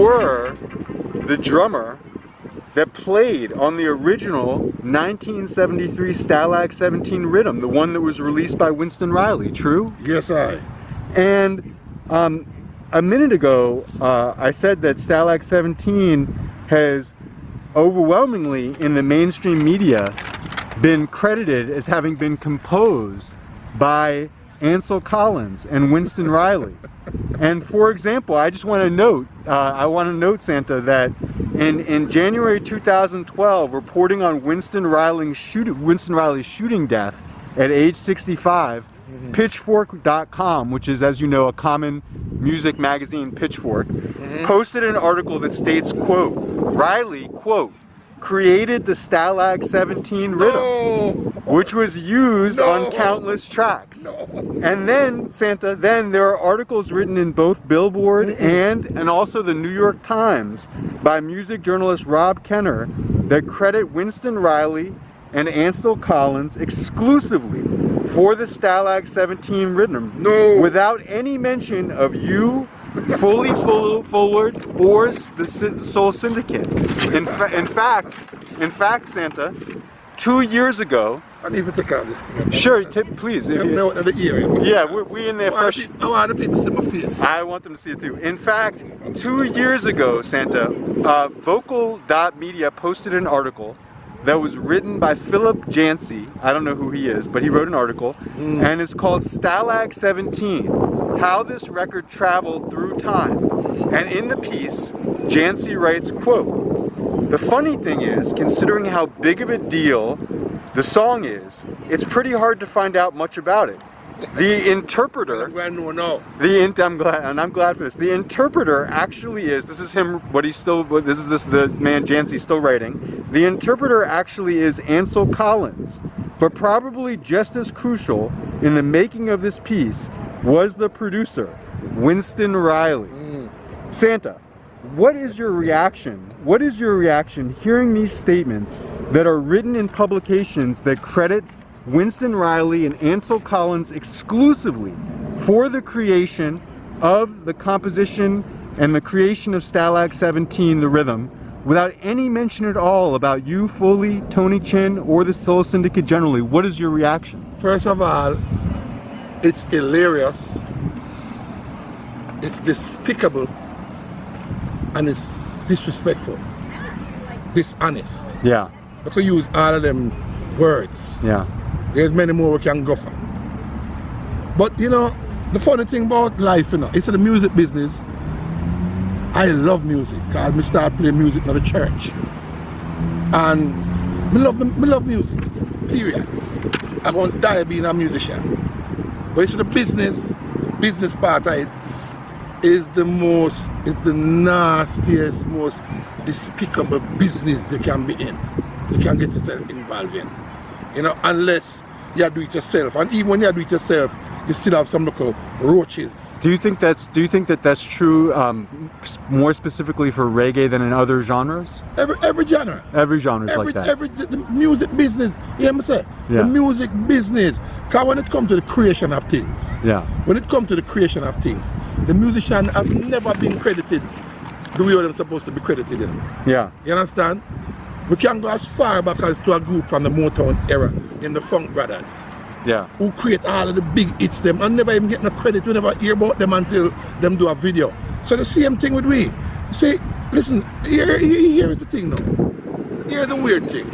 were the drummer that played on the original 1973 Stalag 17 Riddim, the one that was released by Winston Riley, true? Yes, I. And a minute ago, I said that Stalag 17 has overwhelmingly in the mainstream media been credited as having been composed by Ansel Collins and Winston Riley. And for example, I just want to note, Santa, that in January 2012, reporting on Winston Riley's shooting death at age 65, Pitchfork.com, which is, as you know, a common music magazine, Pitchfork, posted an article that states, quote, Riley, quote, created the Stalag 17 Riddim, which was used on countless tracks. And then, Santa, there are articles written in both Billboard and also the New York Times by music journalist Rob Kenner that credit Winston Riley and Ansel Collins exclusively for the Stalag 17 Riddim, without any mention of you, Fully Forward, or the Soul Syndicate. In fact, Santa, 2 years ago. I need to take out this thing. Sure, please. Yeah, we in there first. I want the people to see my face. I want them to see it too. In fact, 2 years ago, Santa, Vocal.media posted an article that was written by Philip Jancy. I don't know who he is, but he wrote an article, and it's called Stalag 17, How This Record Traveled Through Time. And in the piece, Jancy writes, quote, the funny thing is, considering how big of a deal the song is, it's pretty hard to find out much about it. The interpreter, I'm glad for this. The interpreter actually is, this is him, the man Jancy still writing. The interpreter actually is Ansel Collins, but probably just as crucial in the making of this piece was the producer, Winston Riley. Santa, what is your reaction? What is your reaction hearing these statements that are written in publications that credit Winston Riley and Ansel Collins exclusively for the creation of the composition and the creation of Stalag 17, the Riddim, without any mention at all about you, Foley, Tony Chin, or the Soul Syndicate generally? What is your reaction? First of all, it's hilarious, it's despicable, and it's disrespectful, dishonest. Yeah. We could use all of them words. Yeah. There's many more we can go for. But you know, the funny thing about life, you know, it's the music business. I love music because I start playing music in the church. And I love music, period. I won't die being a musician. But it's the business part of it is the nastiest, most despicable business you can be in. You can get yourself involved in. You know, unless you do it yourself, and even when you do it yourself, you still have some little roaches. Do you think that's true more specifically for reggae than in other genres? Every genre. Every genre is like that. The music business, you hear me say? Yeah. The music business. Because when it comes to the creation of things, when it comes to the creation of things, the musicians have never been credited the way they're supposed to be credited in. Yeah. You understand? We can go as far back as to a group from the Motown era in the Funk Brothers. Yeah. Who create all of the big hits them and never even get no credit. We never hear about them until them do a video. So the same thing with we. See, listen, here is the thing now. Here's the weird thing.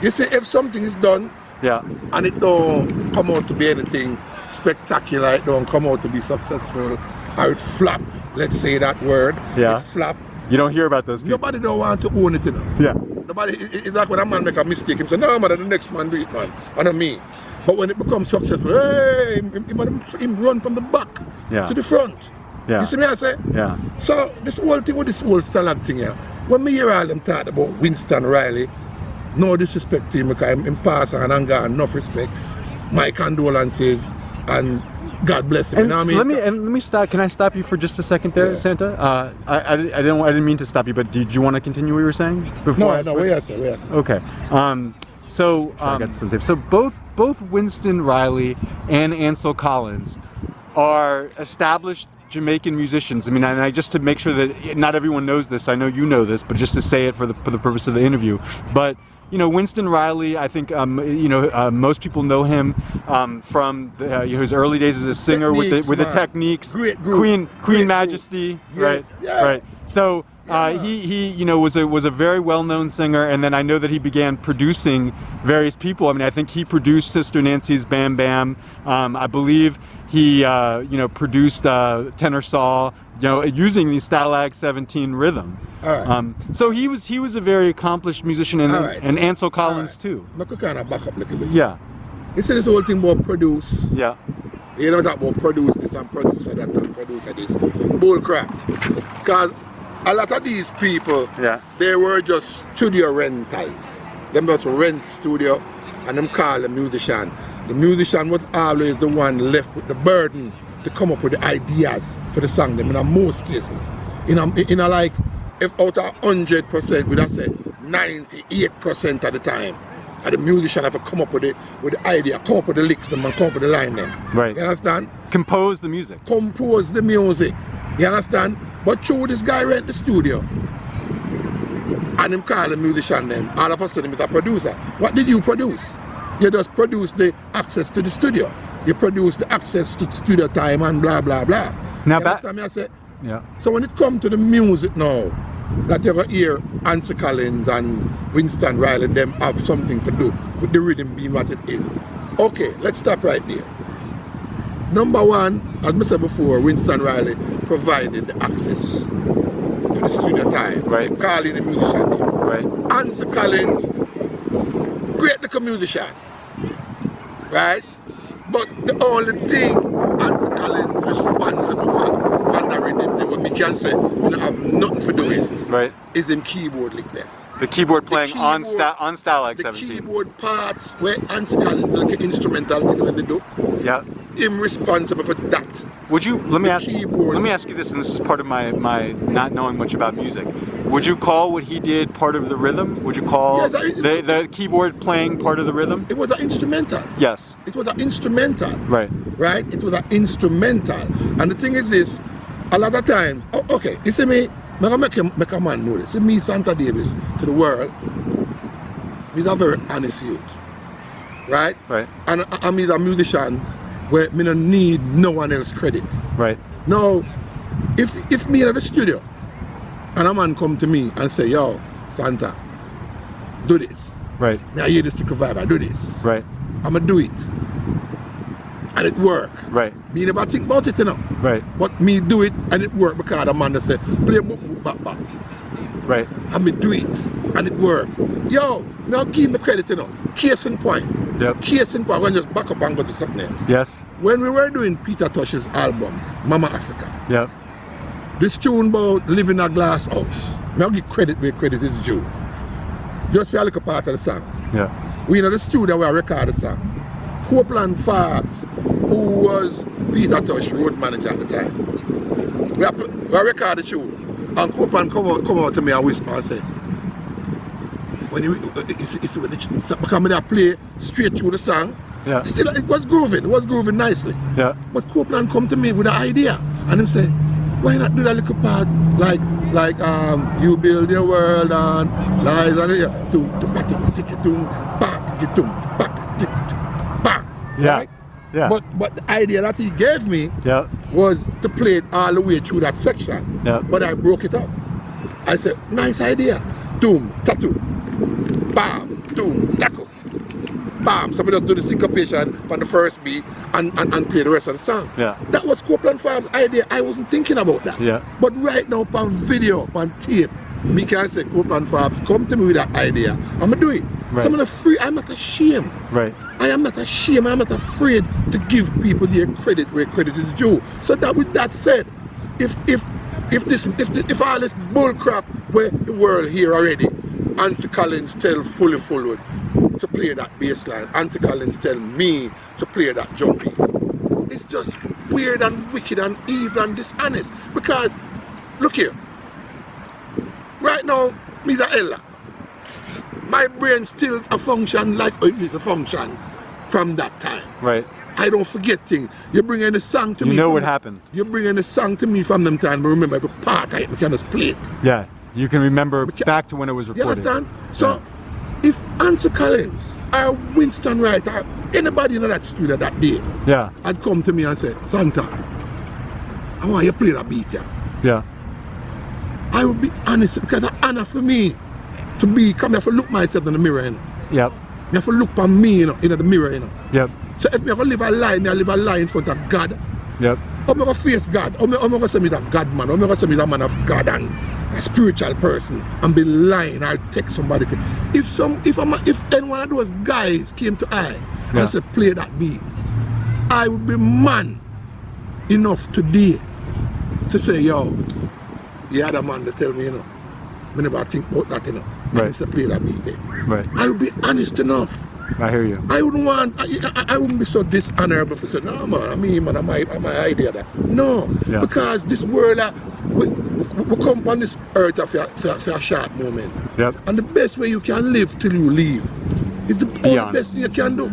You see, if something is done and it don't come out to be anything spectacular, it don't come out to be successful, or it flop, let's say that word, it flop. You don't hear about those people. Nobody don't want to own it, you know. Yeah. Nobody, it's like when a man make a mistake, he say, no man, the next man do it, man, and not me. But when it becomes successful, hey, him run from the back to the front. Yeah. You see me I say? Yeah. So this whole thing with this whole Stalag thing here, when me hear all them talk about Winston Riley, no disrespect to him because I'm pastor and I got enough respect. My condolences and God bless him. And you know what I mean? Let me stop. Can I stop you for just a second there, Santa? I didn't mean to stop you, but did you want to continue what you were saying before? No. Where you say? Okay. So both Winston Riley and Ansel Collins are established Jamaican musicians. I mean, and I just to make sure that not everyone knows this, I know you know this, but just to say it for the purpose of the interview. But you know, Winston Riley, I think most people know him from his early days as a singer with the techniques. Great group. Queen Majesty, group. right? Yes. Yeah. Right. So he was a very well-known singer, and then I know that he began producing various people. I mean, I think he produced Sister Nancy's Bam Bam. I believe he produced Tenor Saw, using the Stalag 17 rhythm. All right. So he was a very accomplished musician, and All right. and Ansel Collins too. I could kind of back up a little bit. Yeah. You see this whole thing about produce. Yeah. You know talk about produce this and produce that and produce this. Bull crap. Because a lot of these people, they were just studio renters. Them just rent studio and them call them musician. The musician was always the one left with the burden to come up with the ideas for the song them in most cases. Like if out of 100%, we'd have say 98% of the time, and the musician have to come up with the idea, come up with the licks them and come up with the line them. Right. You understand? Compose the music. Compose the music. You understand? But through this guy rent the studio and him call the musician then, all of a sudden he's a producer. What did you produce? You just produce the access to the studio. You produce the access to studio time and blah blah blah. Now you understand me? I say, yeah. So when it comes to the music now, that you ever hear Ansel Collins and Winston Riley, them have something to do with the rhythm being what it is. Okay, let's stop right there. Number one, as I said before, Winston Riley provided the access to the studio time. Right. Calling the musician name. Right. Ansel Collins, great little musician. Right? But the only thing Ansel Collins responsible for on the rhythm, what me can say, we don't have nothing to do with, right, is in keyboard lick there. The keyboard playing on Stalag 17. The keyboard parts where Ansel Collins like an instrumental thing when they do. Yeah. Him responsible for that. Would you let me ask you this, and this is part of my not knowing much about music. Would you call what he did part of the rhythm? Would you call the keyboard playing part of the rhythm? It was an instrumental. Yes. It was an instrumental. Right. Right? It was an instrumental. And the thing is this, a lot of times, okay, you see me, I'm going to make a man know this. See me, Santa Davis, to the world, he's a very honest youth. Right? Right. And I'm a musician where me don't need no one else credit. Right. Now, if me in the studio and a man come to me and say, yo, Santa, do this. Right. Now I hear this secret vibe, I do this. Right. I'ma do it. And it work. Right. Me never think about it, Right. But me do it and it work because the man that say, play book back. Right. And me do it and it work. Yo, now give me credit, Case in point. Yep. Case in point, when just back up and go to something else. Yes. When we were doing Peter Tosh's album, Mama Africa. Yep. This tune about living in a glass house. I'll give credit where credit is due. Just for a little part of the song. Yeah. We in the studio where I record the song. Copeland Farbs, who was Peter Tosh road manager at the time. We record the tune. And Copeland come out to me and whisper and say, when when the play straight through the song, yeah. Still it was grooving nicely. Yeah. But Copeland come to me with an idea and him say, why not do that little part like you build your world on lies and yeah. Right? Yeah. But the idea that he gave me was to play it all the way through that section. Yeah. But I broke it up. I said, nice idea. Doom, tattoo. Bam, doom, tackle. Bam. Somebody just do the syncopation on the first beat and play the rest of the song. Yeah. That was Copeland Farb's idea. I wasn't thinking about that. Yeah. But right now, on video, on tape, me can say, Copeland Farbs, come to me with that idea. I'm going to do it. Right. So I'm not ashamed. Right. I am not ashamed. I'm not afraid to give people their credit where credit is due. So that with that said, if all this bull crap where the world here already, Ansel Collins tell fully forward to play that bass line. Ansel Collins tell me to play that drum beat. It's just weird and wicked and evil and dishonest. Because look here. Right now, Mr. Ella, my brain still a function like it used to function from that time. Right. I don't forget things. You bring in a song to me. You know what happened. You bring in a song to me from them time, but remember every part I can just play it. Yeah, you can remember back to when it was recorded. You understand? So, if Ansel Collins or Winston Wright or anybody in that studio that day had come to me and said, Santa, I want you to play that beat here. Yeah. I would be honest, because it's an honor for me to be, come here to look myself in the mirror, you know. Yep. I have to look at me, you know, in the mirror, you know. Yep. So if I live a lie, I live a lie in front of God. Yep. I'm going to face God. I'm going to say me that God man. I'm going to say me that man of God and a spiritual person and be lying or take somebody. If any one of those guys came to I and said play that beat, I would be man enough today to say, yo, the other man to tell me, you know, I never think about that, you know. Right. To play that beat there. Right. I would be honest enough. I hear you. I wouldn't want, I wouldn't be so dishonorable for saying, no man, I'm my idea that. No, because this world, we come on this earth for a short moment. Yep. And the best way you can live till you leave is the only best thing you can do.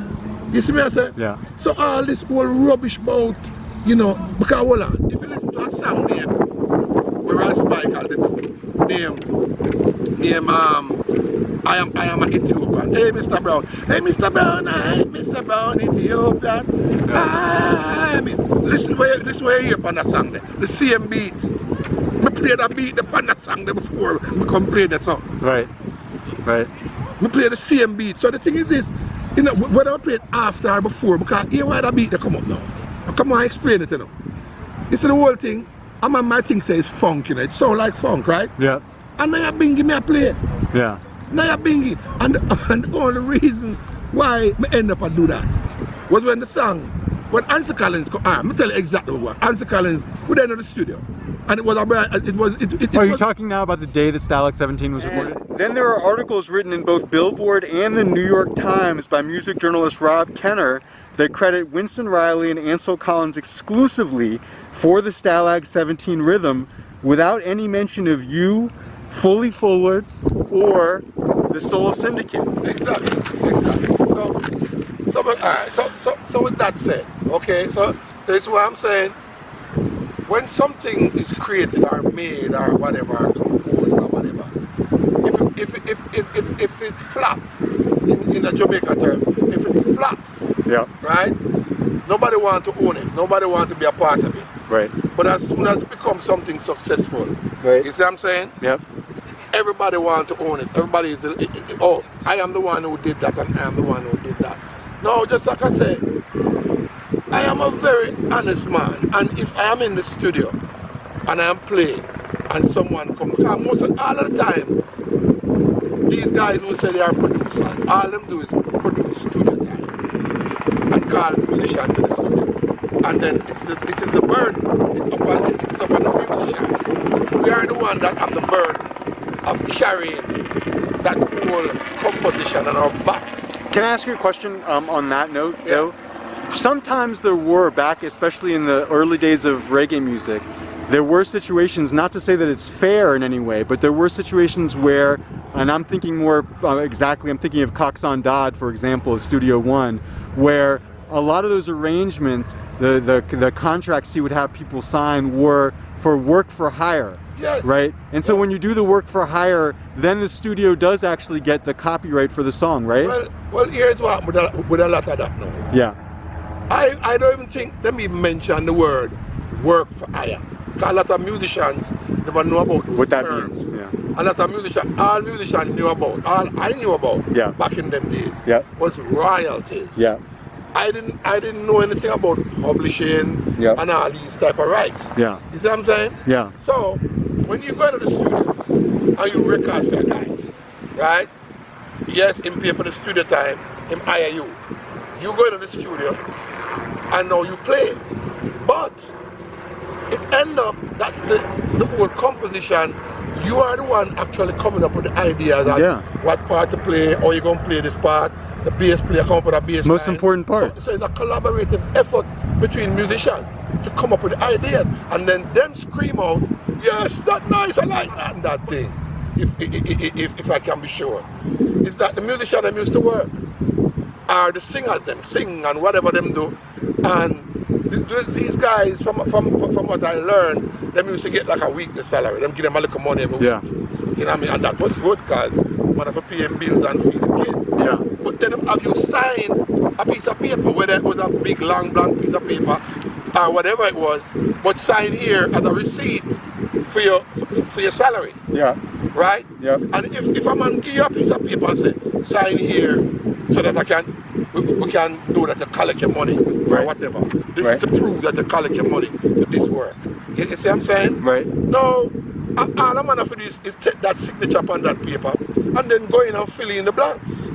You see me I say? Yeah. So all this whole rubbish about, you know, because hold on, if you listen to a song name, where I spike all the name, I am an Ethiopian. Hey, Mr. Brown. Hey, Mr. Brown. Hey, Mr. Brown, Ethiopian. Listen where you hear upon the song there. The same beat. I play the beat upon the song there before I come play the song. Right. Right. I play the same beat. So the thing is this, you know, whether I play it after or before, because here why the beat they come up now. I come on, explain it, you know. You see the whole thing, my thing says funk, you know. It sounds like funk, right? Yeah. And now you bingy me a play. Yeah. Now you're bingy. And the only reason why I end up do that was when the song, when Ansel Collins come, let me tell you exactly what. Ansel Collins, we were in the studio. And it was Are you talking now about the day that Stalag 17 was recorded? Then there are articles written in both Billboard and the New York Times by music journalist Rob Kenner that credit Winston Riley and Ansel Collins exclusively for the Stalag 17 rhythm without any mention of you, Fully Forward, or the Soul Syndicate. Exactly. So with that said, okay, so this is what I'm saying. When something is created or made or whatever, or composed or whatever, if it flop in a Jamaica term, if it flops, right? Nobody wants to own it. Nobody wants to be a part of it. Right. But as soon as it becomes something successful, right? You see what I'm saying? Yep. Everybody wants to own it. Everybody is oh, I am the one who did that and I am the one who did that. No, just like I said, I am a very honest man, and if I am in the studio and I am playing and someone comes, because all of the time, these guys who say they are producers, all them do is produce studio time and call musician to the studio. And then it is the burden, it's up on the musician. We are the one that have the burden of carrying that whole composition on our backs. Can I ask you a question on that note, though? Sometimes there were, back especially in the early days of reggae music, there were situations, not to say that it's fair in any way, but there were situations where, and I'm thinking more I'm thinking of Cox on Dodd, for example, of Studio One, where a lot of those arrangements, the contracts he would have people sign were for work for hire. Yes. Right? And so when you do the work for hire, then the studio does actually get the copyright for the song, right? Well, here's what with a lot of that now. Yeah. I don't even think them even mention the word work for hire. Because a lot of musicians never know about those terms. Means. Yeah. A lot of all musicians knew about, all I knew about back in them days was royalties. Yeah. I didn't know anything about publishing and all these type of rights. Yeah. You see what I'm saying? Yeah. So when you go into the studio and you record for a guy, right? Yes, him pay for the studio time, him hire you. You go into the studio and now you play. But it end up that the whole composition, you are the one actually coming up with the ideas of what part to play, or you're going to play this part, the bass player come up with a bass most line. Important part. So it's a collaborative effort between musicians to come up with the ideas, and then them scream out, yes, that's nice, I like that, and that thing, if I can be sure. Is that the musician them used to work, or the singers them sing and whatever them do, And these guys, from what I learned, them used to get like a weekly salary. Them give them a little money every week. Yeah. You know what I mean? And that was good because one of the paying bills and feed the kids. Yeah. But then have you signed a piece of paper, whether it was a big long blank piece of paper or whatever it was, but sign here as a receipt for your salary. Yeah. Right? Yeah. And if a man give you a piece of paper and say, sign here so that we can know that you collect your money or whatever. This is to prove that you collect your money for this work. You see what I'm saying? Right. No, all a man have to do is take that signature on that paper and then go in and fill in the blanks.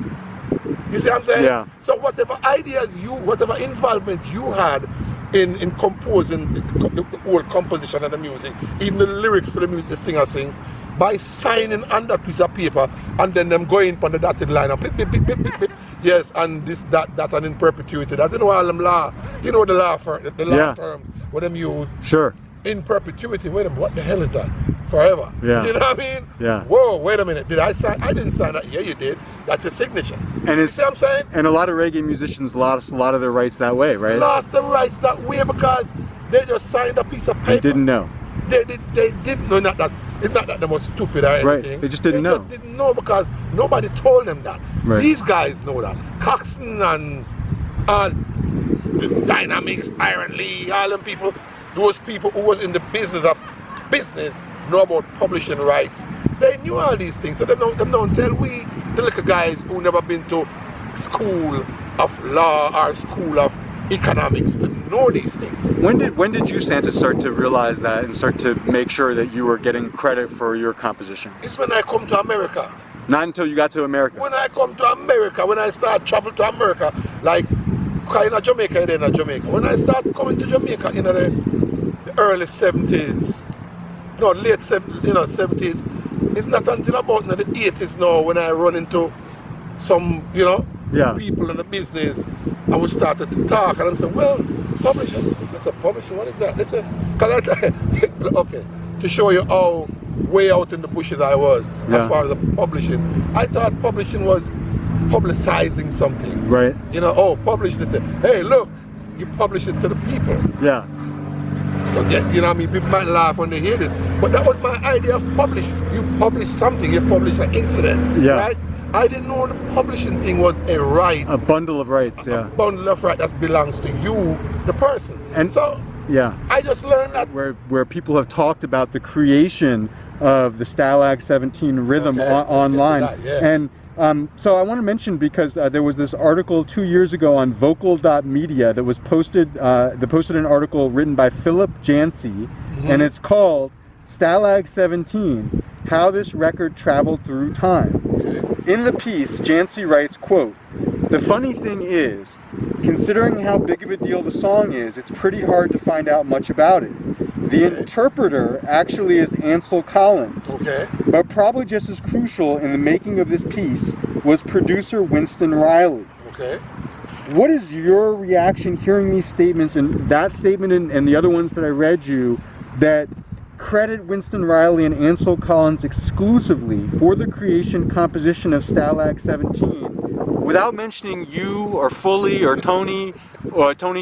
You see what I'm saying? Yeah. So whatever ideas whatever involvement you had in composing the whole composition of the music, even the lyrics for the music the singer sing, by signing on that piece of paper and then them going on the dotted line and beep, beep, beep, beep, beep, beep. Yes, and this, that, and in perpetuity. That you know all them law. You know the law for the law terms what them use. Sure. In perpetuity. Wait a minute, what the hell is that? Forever. Yeah. You know what I mean? Yeah. Whoa, wait a minute. Did I sign? I didn't sign that. Yeah, you did. That's your signature. And you see what I'm saying? And a lot of reggae musicians lost a lot of their rights that way, right? Lost their rights that way because they just signed a piece of paper. They didn't know. They didn't know. It's not that they were stupid or anything. Right. They just didn't know. They just didn't know because nobody told them that. Right. These guys know that. Coxon and the Dynamics, Iron Lee, all them people, those people who was in the business know about publishing rights. They knew all these things. So they don't tell we, the little guys who never been to school of law or school of economics to know these things. When did you, Santa, start to realize that and start to make sure that you were getting credit for your compositions? It's when I come to America. Not until you got to America. When I come to America, when I start travel to America, like in Jamaica, then in Jamaica. When I start coming to Jamaica in the early 70s, no, late 70s, it's not until about the 80s now when I run into some, people in the business and we started to talk and I said, well, publishing. I said, publishing, what is that? They said, okay, to show you how way out in the bushes I was as far as the publishing. I thought publishing was publicizing something. Right. Publish this. Hey, look, you publish it to the people. Yeah. So, what I mean? People might laugh when they hear this, but that was my idea of publish. You publish something, you publish an incident, right? I didn't know the publishing thing was a right. A bundle of rights, A bundle of rights that belongs to you, the person. And so, I just learned that. Where people have talked about the creation of the Stalag 17 rhythm online. And so I want to mention, because there was this article 2 years ago on vocal.media that was posted, an article written by Philip Jancy, and it's called Stalag 17, How This Record Traveled Through Time. In the piece, Jancy writes, quote, "The funny thing is, considering how big of a deal the song is, it's pretty hard to find out much about it. The interpreter actually is Ansel Collins, but probably just as crucial in the making of this piece was producer Winston Riley." What is your reaction hearing these statements, and that statement and the other ones that I read you, that credit Winston Riley and Ansel Collins exclusively for the creation composition of Stalag 17, without mentioning you or Fully or Tony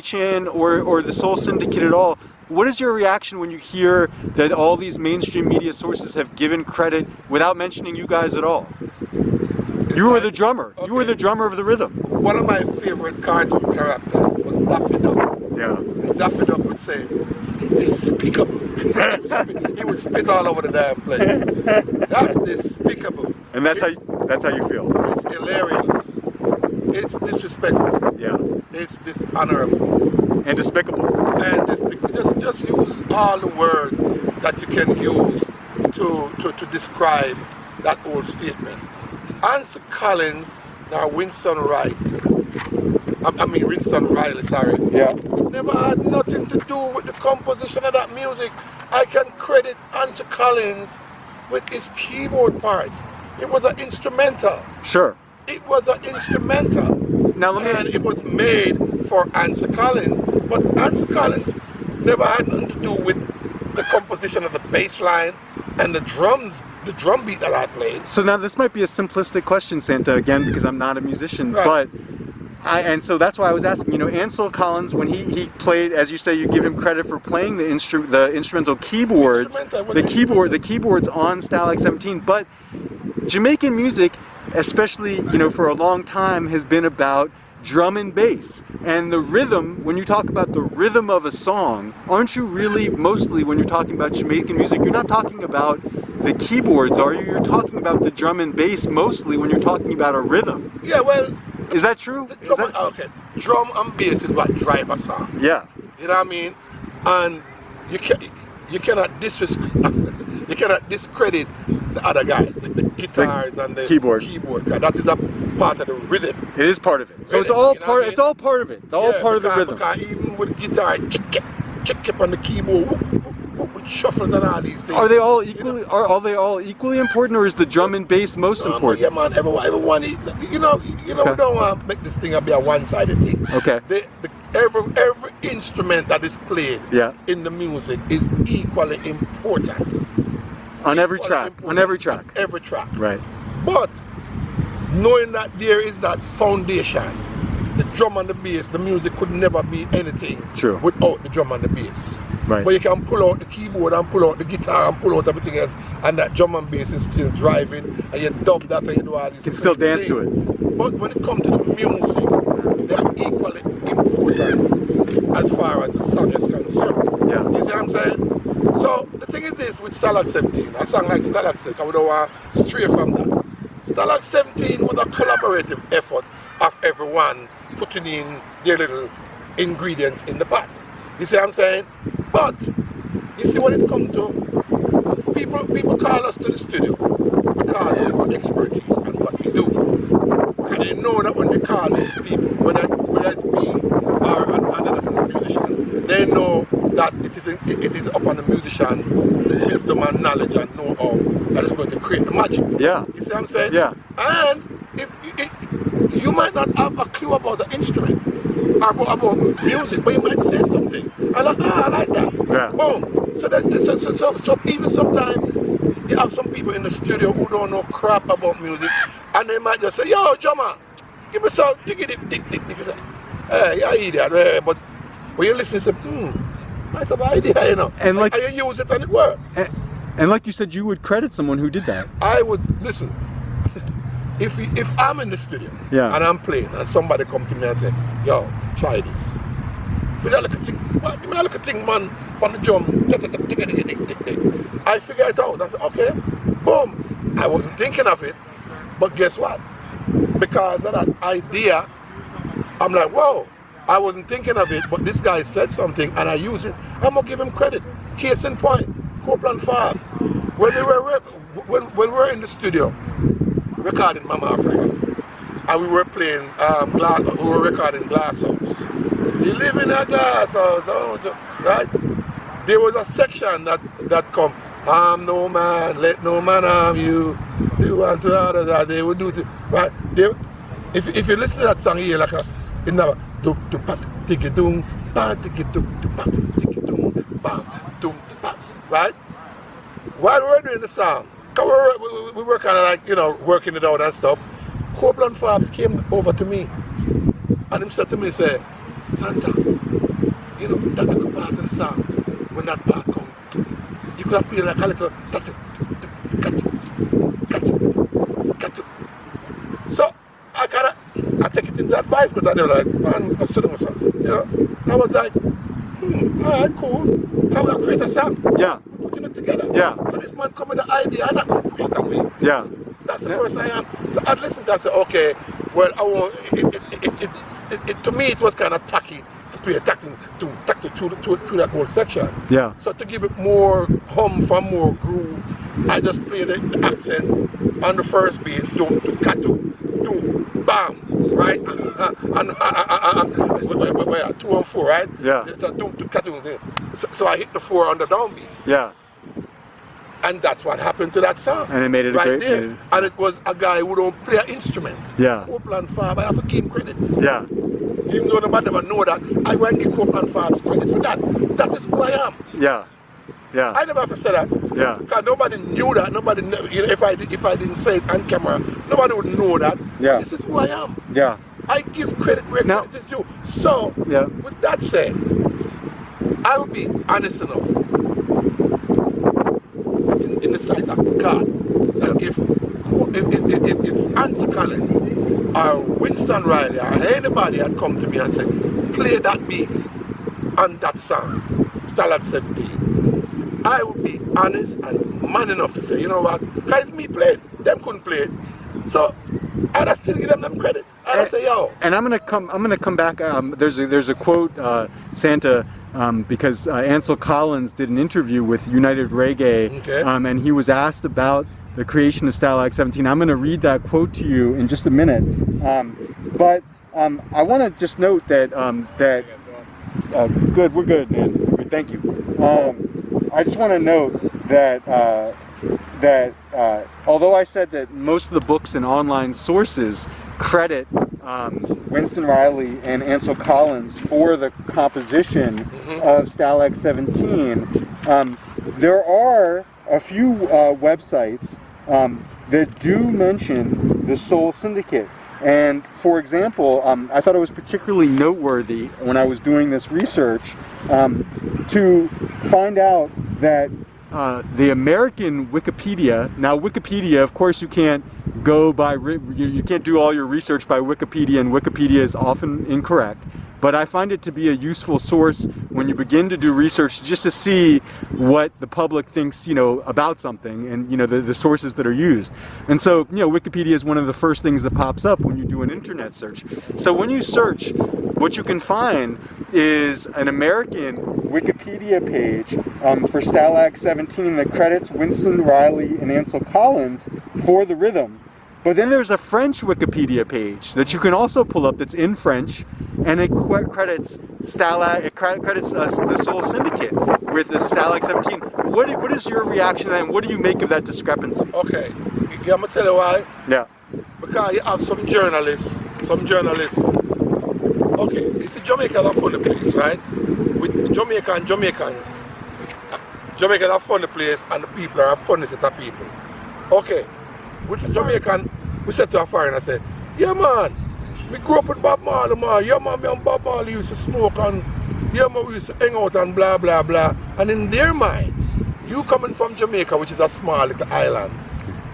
Chin or the Soul Syndicate at all? What is your reaction when you hear that all these mainstream media sources have given credit without mentioning you guys at all? You were the drummer. You were the drummer of the rhythm. One of my favorite cartoon characters was Daffy Duck. Yeah. And Daffy Duck would say, "Despicable." He would spit all over the damn place. That's despicable. And that's how you feel. It's hilarious. It's disrespectful. Yeah. It's dishonorable. And despicable. And despicable. Just use all the words that you can use to describe that old statement. Ansel Collins, now Winston Riley, sorry. Yeah. Never had nothing to do with the composition of that music. I can credit Ansel Collins with his keyboard parts. It was an instrumental. Sure. It was an instrumental. Now and it was made for Ansel Collins. But Ansel Collins never had nothing to do with the composition of the bass line and the drums, the drum beat that I played. So now this might be a simplistic question, Santa, again, because I'm not a musician, but And so that's why I was asking, you know, Ansel Collins, when he played, as you say, you give him credit for playing the instrumental keyboards, the keyboards on Stalag 17, but Jamaican music, especially, you know, for a long time has been about drum and bass. And the rhythm, when you talk about the rhythm of a song, aren't you really, mostly when you're talking about Jamaican music, you're not talking about the keyboards, are you? You're talking about the drum and bass mostly when you're talking about a rhythm. Yeah, well, is that true? Okay, drum and bass is what drive a song. Yeah. You know what I mean? And you cannot discredit the other guys, the guitars and the keyboard. That is a part of the rhythm. It is part of it. So it's all part. It's all part of it. It's all part of the rhythm. Because even with guitar, chick on the keyboard, with shuffles and all these things. Are they all equally? You know? Are they all equally important, or is the drum and bass most important? Yeah, man. Everyone. You know. Okay. We don't want to make this thing be a one-sided thing. Okay. Every instrument that is played in the music is equally important. On every track. On every track. Every track. Right. But knowing that there is that foundation, the drum and the bass, the music could never be anything without the drum and the bass. Right. But you can pull out the keyboard and pull out the guitar and pull out everything else, and that drum and bass is still driving, and you dub that and you do all these things. You can still dance to it. But when it comes to the music, they are equally important as far as the song is concerned. Yeah. You see what I'm saying? So the thing is this with Stalag 17, a song like Stalag 17, I don't want to stray from that. Stalag 17 was a collaborative effort of everyone putting in their little ingredients in the pot. You see what I'm saying? But you see when it comes to people call us to the studio because of our expertise and what we do. And they know that when they call these people, whether it's me or another musician, they know that it is upon the musician wisdom and knowledge and know-how that is going to create the magic. Yeah. You see what I'm saying? Yeah. And if you might not have a clue about the instrument or about music, but you might say something. I like that. Yeah. Boom. So even sometimes you have some people in the studio who don't know crap about music, and they might just say, "Yo, drummer, give me some dig." Hey, I hear that. Hey. But when you listen, you say, might have an idea, you know. And you use it and it works. And like you said, you would credit someone who did that. I would listen. If I'm in the studio and I'm playing and somebody come to me and say, "Yo, try this. Give me a little thing, man, on the drum." I figure it out. I say, okay, boom. I wasn't thinking of it, but guess what? Because of that idea, I'm like, whoa, I wasn't thinking of it, but this guy said something and I use it. I'm gonna give him credit. Case in point, Copeland Farbs. When we were in the studio recording Mama Africa, and we were playing we were recording Glass House. You live in a glass house, don't you? Right? There was a section that come, "I'm no man, let no man harm you. You want to order that they would do it." Right? If you listen to that song here, like it never do pat tiki doom, pat tiki doom, pat tiki doom, bam, doom, pat. Right? While we were doing the song, we were kind of like, you know, working it out and stuff. Copeland Farbs came over to me and him said to me, say, "Santa, you know, that little part of the song, when that part comes, you could have played like a little got. So I take it into advisement and they were like, "Man, I said to myself, you know," I was like, alright, cool. How we create a song? Yeah. Putting it together. Yeah. So this man come with the idea and I go put it away. Yeah. That's the person I am. So I listened to it and said, okay, well, I want it to me it was kind of tacky to play through that whole section. Yeah. So to give it more hum for more groove, I just played the accent on the first beat, doom, doom, bam, right? And 2 and 4, right? Yeah. It's a doom, so I hit the 4 on the downbeat. Yeah. And that's what happened to that song. And it made it right great. there. And it was a guy who don't play an instrument. Yeah. Copeland Farbs, I have to give him credit. Yeah. Even though nobody ever know that, I want to give Copeland Farbs credit for that. That is who I am. Yeah. Yeah. I never have to say that. Yeah. Because nobody knew that. Nobody, you know, if I didn't say it on camera, nobody would know that. Yeah. This is who I am. Yeah. I give credit where credit is due. So, with that said, I will be honest enough in the sight of God that if Ansel Collins or Winston Riley or anybody had come to me and said, play that beat on that song, Stalag 17, I would be honest and man enough to say, you know what, guys, me play it, them couldn't play it. So I'd still give them credit. I'd say, yo. And I'm gonna come back. There's a quote, Santa, because Ansel Collins did an interview with United Reggae, and he was asked about the creation of Stalag 17. I'm gonna read that quote to you in just a minute. But I want to just note that good, we're good, man. Good, thank you. I just want to note that although I said that most of the books and online sources credit Winston Riley and Ansel Collins for the composition of Stalag 17, there are a few websites that do mention the Soul Syndicate. And for example, I thought it was particularly noteworthy when I was doing this research to find out that the American Wikipedia, now Wikipedia, of course you can't go by, you can't do all your research by Wikipedia, and Wikipedia is often incorrect. But I find it to be a useful source when you begin to do research, just to see what the public thinks, about something, and the sources that are used. And so, Wikipedia is one of the first things that pops up when you do an internet search. So when you search, what you can find is an American Wikipedia page for Stalag 17 that credits Winston Riley and Ansel Collins for the Riddim. But then there's a French Wikipedia page that you can also pull up that's in French, and it credits the Soul Syndicate with the Stalag 17. What is your reaction to that, and what do you make of that discrepancy? Okay, I'm gonna tell you why. Yeah. Because you have some journalists. Okay, it's Jamaica that fund the place, right? With Jamaica and Jamaicans. Jamaica that fund the place, and the people are a funny set of people. Okay. Which is Jamaican, we said to a foreigner, I said, yeah man, we grew up with Bob Marley, man. Yeah man, me and Bob Marley used to smoke, and yeah man, we used to hang out and blah blah blah. And in their mind, you coming from Jamaica, which is a small little island,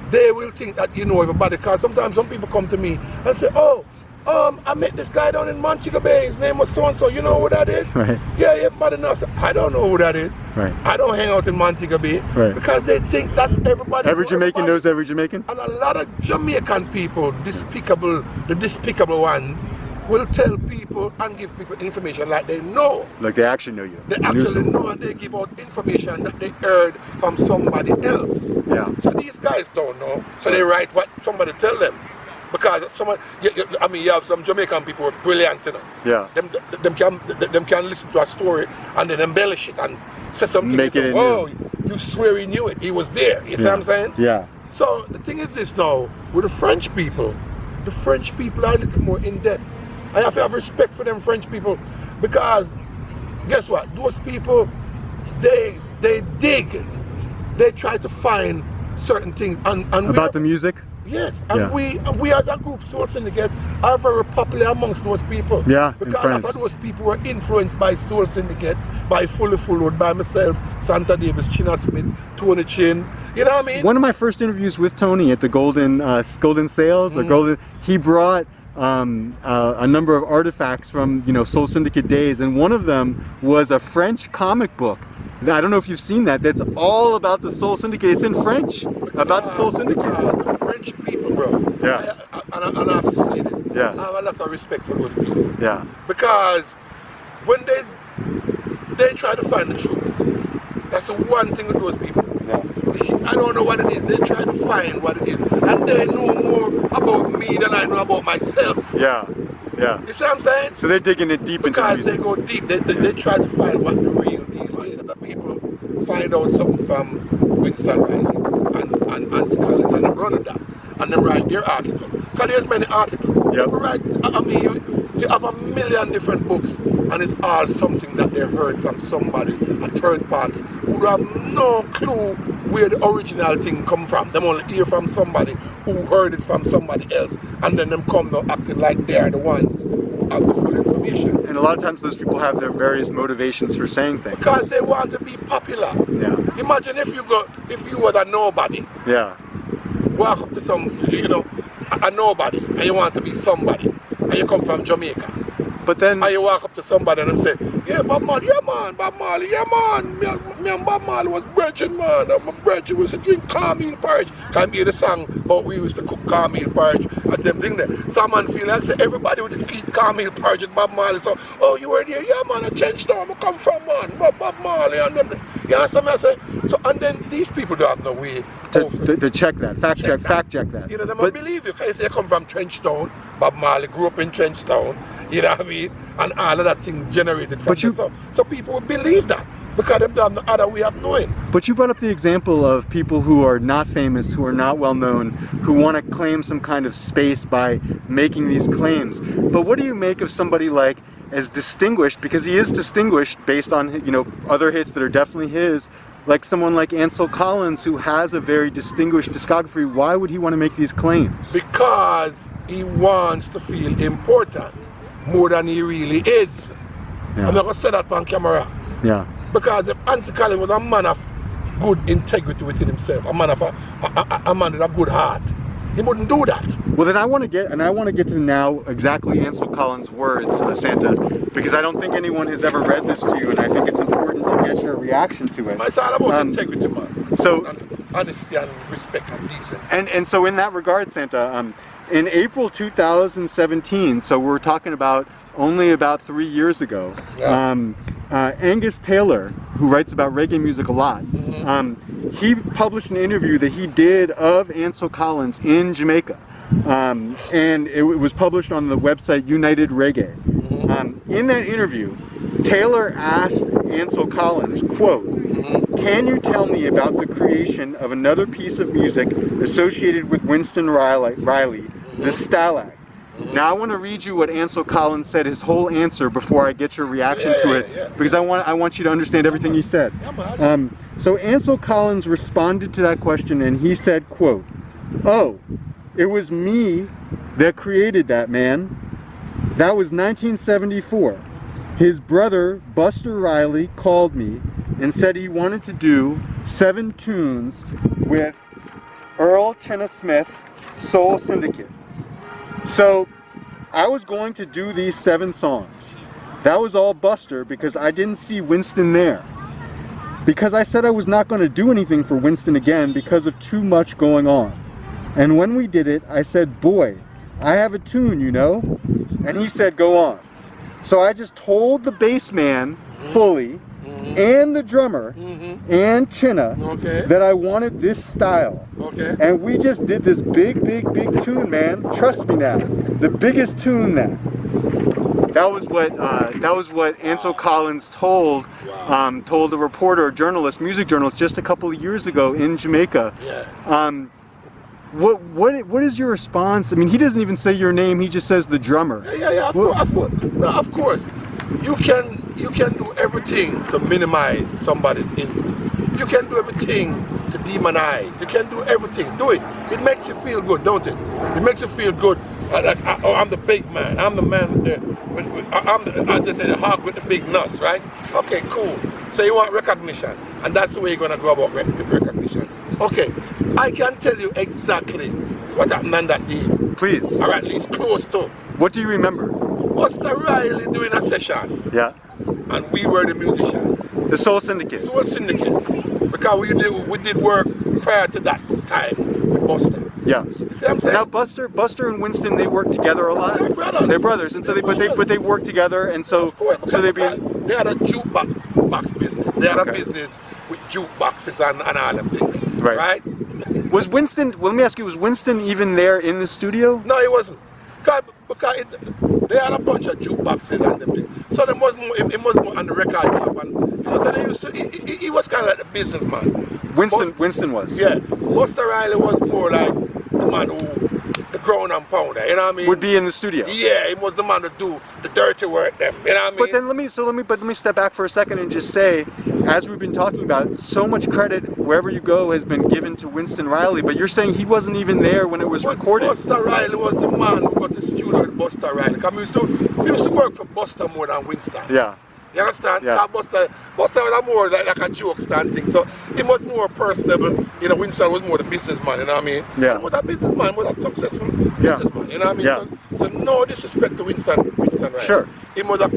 they will think that you know everybody, because sometimes some people come to me and say, oh, I met this guy down in Montego Bay, his name was so-and-so, you know who that is? Right. Yeah, everybody knows. I don't know who that is. Right. I don't hang out in Montego Bay, because they think that every Jamaican knows every Jamaican. And a lot of Jamaican people, the despicable ones, will tell people and give people information like they know. Like they actually know you. They actually know, and they give out information that they heard from somebody else. Yeah. So these guys don't know, so they write what somebody tell them. Because you have some Jamaican people who are brilliant, Yeah. Them can listen to a story and then embellish it and say something. Make it whoa, you swear he knew it. He was there. You see what I'm saying? Yeah. So the thing is this now, with the French people are a little more in depth. I have to have respect for them French people, because guess what? Those people, they dig. They try to find certain things and about the music. Yes, and we as a group, Soul Syndicate, are very popular amongst those people. Yeah, because a lot of those people were influenced by Soul Syndicate, by Fully Fullwood, by myself, Santa Davis, China Smith, Tony Chin. You know what I mean? One of my first interviews with Tony at the Golden Sales, or Golden, he brought a number of artifacts from Soul Syndicate days, and one of them was a French comic book. I don't know if you've seen that. That's all about the Soul Syndicate. It's in French, about the Soul Syndicate. The French people, bro. Yeah. And I have to say this. Yeah. I have a lot of respect for those people. Yeah. Because when they try to find the truth, that's the one thing with those people. Yeah. I don't know what it is. They try to find what it is, and they know more about me than I know about myself. Yeah. Yeah. You see what I'm saying? So they're digging it deep into the music. Because they go deep. They try to find what the real deal is. That people find out something from Winston Riley and Ansel Collins, and them run it down, and then write their article. Because there's many articles. Yep. People write, you have a million different books, and it's all something that they heard from somebody, a third party, who have no clue where the original thing come from. Them only hear from somebody who heard it from somebody else, and then them come now acting like they are the ones who have the full information. And a lot of times those people have their various motivations for saying things. Because they want to be popular. Yeah. Imagine if you were a nobody. Yeah. Walk up to some, a nobody, and you want to be somebody, and you come from Jamaica. But then, And you walk up to somebody and them say, yeah, Bob Marley, yeah man, Bob Marley, yeah man. Me and Bob Marley was brethren, man. My brethren used to drink cornmeal porridge. Can hear the song, but we used to cook cornmeal porridge and them thing there. Some man feel like say everybody would eat cornmeal porridge with Bob Marley. So, oh, you were there, yeah man, a change town I come from, man. Bob Marley and them. You understand me? I say, so, and then these people don't have no way to check that, fact check that. You know, they don't believe you. Because they come from Trenchtown. Bob Marley grew up in Trenchtown. You know what I mean? And all of that thing generated from this. So people would believe that because they don't have no other way of knowing. But you brought up the example of people who are not famous, who are not well known, who want to claim some kind of space by making these claims. But what do you make of somebody like, as distinguished, because he is distinguished based on, you know, other hits that are definitely his, like someone like Ansel Collins, who has a very distinguished discography? Why would he want to make these claims? Because he wants to feel important more than he really is. Yeah. I'm not going to say that on camera. Yeah. Because if Ansel Collins was a man of good integrity within himself, a man of a man with a good heart, he wouldn't do that. Well, then I want to get to now exactly Ansel Collins' words, Santa, because I don't think anyone has ever read this to you, and I think it's important to get your reaction to it. It's all about integrity, man. So, and honesty and respect and decency. And so in that regard, Santa, in April 2017, so we're talking about only about 3 years ago, yeah. Angus Taylor, who writes about reggae music a lot, he published an interview that he did of Ansel Collins in Jamaica, and it was published on the website United Reggae. In that interview, Taylor asked Ansel Collins, quote, "Can you tell me about the creation of another piece of music associated with Winston Riley, the Stalag?" Now I want to read you what Ansel Collins said, his whole answer, before I get your reaction to it, because I want you to understand everything he said. So Ansel Collins responded to that question, and he said, quote, "Oh, it was me that created that, man. That was 1974. His brother, Buster Riley, called me and said he wanted to do 7 tunes with Earl Chenna Smith, Soul Syndicate. So I was going to do these 7 songs. That was all Buster because I didn't see Winston there. Because I said I was not going to do anything for Winston again because of too much going on. And when we did it, I said, boy, I have a tune, you know? And he said, go on. So I just told the bass man fully and the drummer and Chinna that I wanted this style. And we just did this big tune, man. Trust me now. The biggest tune now. That was what Ansel Collins told told a reporter, a journalist, music journalist, just a couple of years ago in Jamaica. What is your response? I mean, he doesn't even say your name. He just says the drummer. Of course. You can do everything to minimize somebody's input. You can do everything to demonize. You can do everything. Do it. It makes you feel good, don't it? It makes you feel good. Like, oh, I'm the big man. I'm the man. I just say the hog with the big nuts, right? Okay, cool. So you want recognition, and that's the way you're gonna go about recognition. Okay, I can tell you exactly what happened on that day. Please. Or at least close to. What do you remember? Buster Riley doing a session. Yeah. And we were the musicians. The Soul Syndicate. Soul Syndicate. Because we did work prior to that time with Buster. Yes. You see what I'm saying? Now Buster and Winston, they work together a lot. They're brothers. They're brothers, and so they work together, and so they they had a jukebox business. They had a business with jukeboxes and all them things. Right. Was Winston? Well, let me ask you: was Winston even there in the studio? No, he wasn't. Because they had a bunch of jukeboxes and them things. So it was more on the record shop, and you know, so they used to. He was kind of like the businessman. Winston was. Yeah. Buster Riley was more like the man who, the ground and pounder, you know what I mean? Would be in the studio. Yeah, he was the man to do the dirty work them, you know what I mean? But then let me step back for a second and just say, as we've been talking about, so much credit wherever you go has been given to Winston Riley, but you're saying he wasn't even there when it was recorded. Buster Riley was the man who got the studio with Buster Riley. Because we used to work for Buster more than Winston. Yeah. You understand? Yeah. Buster was more like a joke stand thing. So he was more personable. You know, Winston was more the businessman, you know what I mean? Yeah. He was a businessman, was a successful businessman, you know what I mean? Yeah. So no disrespect to Winston Riley. Sure. He was an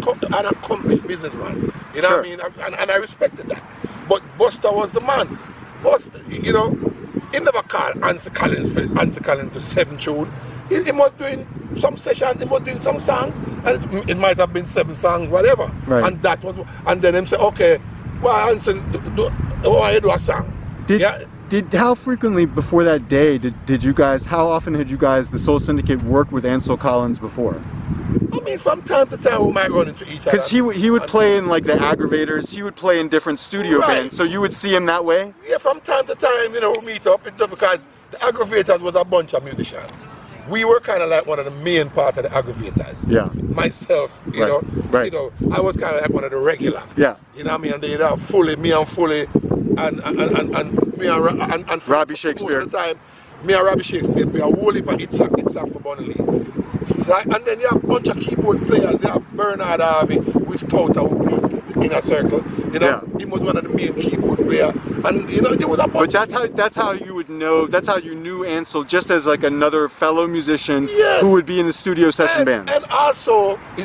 accomplished businessman. You know what I mean? And I respected that. But Buster was the man. Buster, you know, he never called Answer Collins to 7 tune. He was doing some sessions, he was doing some songs, and it might have been 7 songs, whatever. Right. And that was, and then him say, okay, well, Answer, why you do a song? How frequently before that day did you guys, how often had you guys, the Soul Syndicate, worked with Ansel Collins before? I mean, from time to time we might run into each other. Because he would play in like the Aggravators, he would play in different studio bands, so you would see him that way? Yeah, from time to time, you know, we meet up, because the Aggravators was a bunch of musicians. We were kind of like one of the main part of the Aggravators. Yeah. Myself, you know, I was kind of like one of the regular. Yeah. You know what I mean? And they had Fully, me and Fully, and me and Robbie Shakespeare. Most of the time, me and Robbie Shakespeare play a whole heap of hit song for Bunny Lee. Right? And then you have a bunch of keyboard players. You have Bernard Harvey, who is Touter, who played in a circle. You know, he was one of the main keyboard players. And you know, there was a bunch. But that's how you would know. That's how you knew Ansel, just as like another fellow musician who would be in the studio session bands. And also, he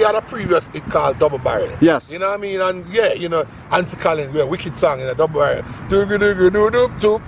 had a previous hit called Double Barrel. Yes. You know what I mean? And yeah, you know, Ansel Collins, a wicked song in a Double Barrel. Do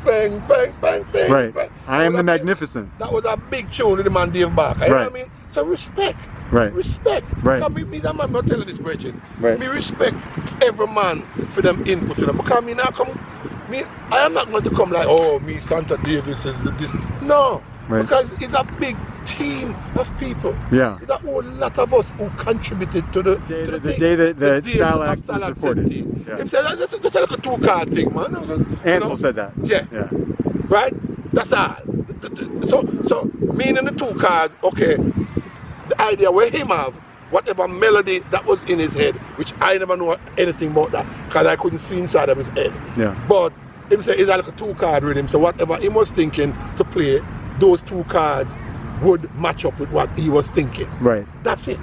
bang bang bang bang. Right. Bang. I Am the Magnificent. That was a big tune with the man Dave Barker. You know what I mean? So respect. Right. Respect. Right. Because me that man, I'm telling this, Bridget. Right. Me respect every man for them input to them. Because I am not going to come like, oh, me, Santa Davis is this. No. Right. Because it's a big team of people. Yeah. It's a whole lot of us who contributed to the day that Stalag was recorded. Yeah. He said, that's like a 2-card thing, man. Ansel said that. Yeah. Right? That's all. So meaning the 2 cards, okay, the idea where him have whatever melody that was in his head, which I never know anything about that, because I couldn't see inside of his head. Yeah. But him say it's like a 2-card rhythm, so whatever he was thinking to play, those 2 cards would match up with what he was thinking. Right. That's it.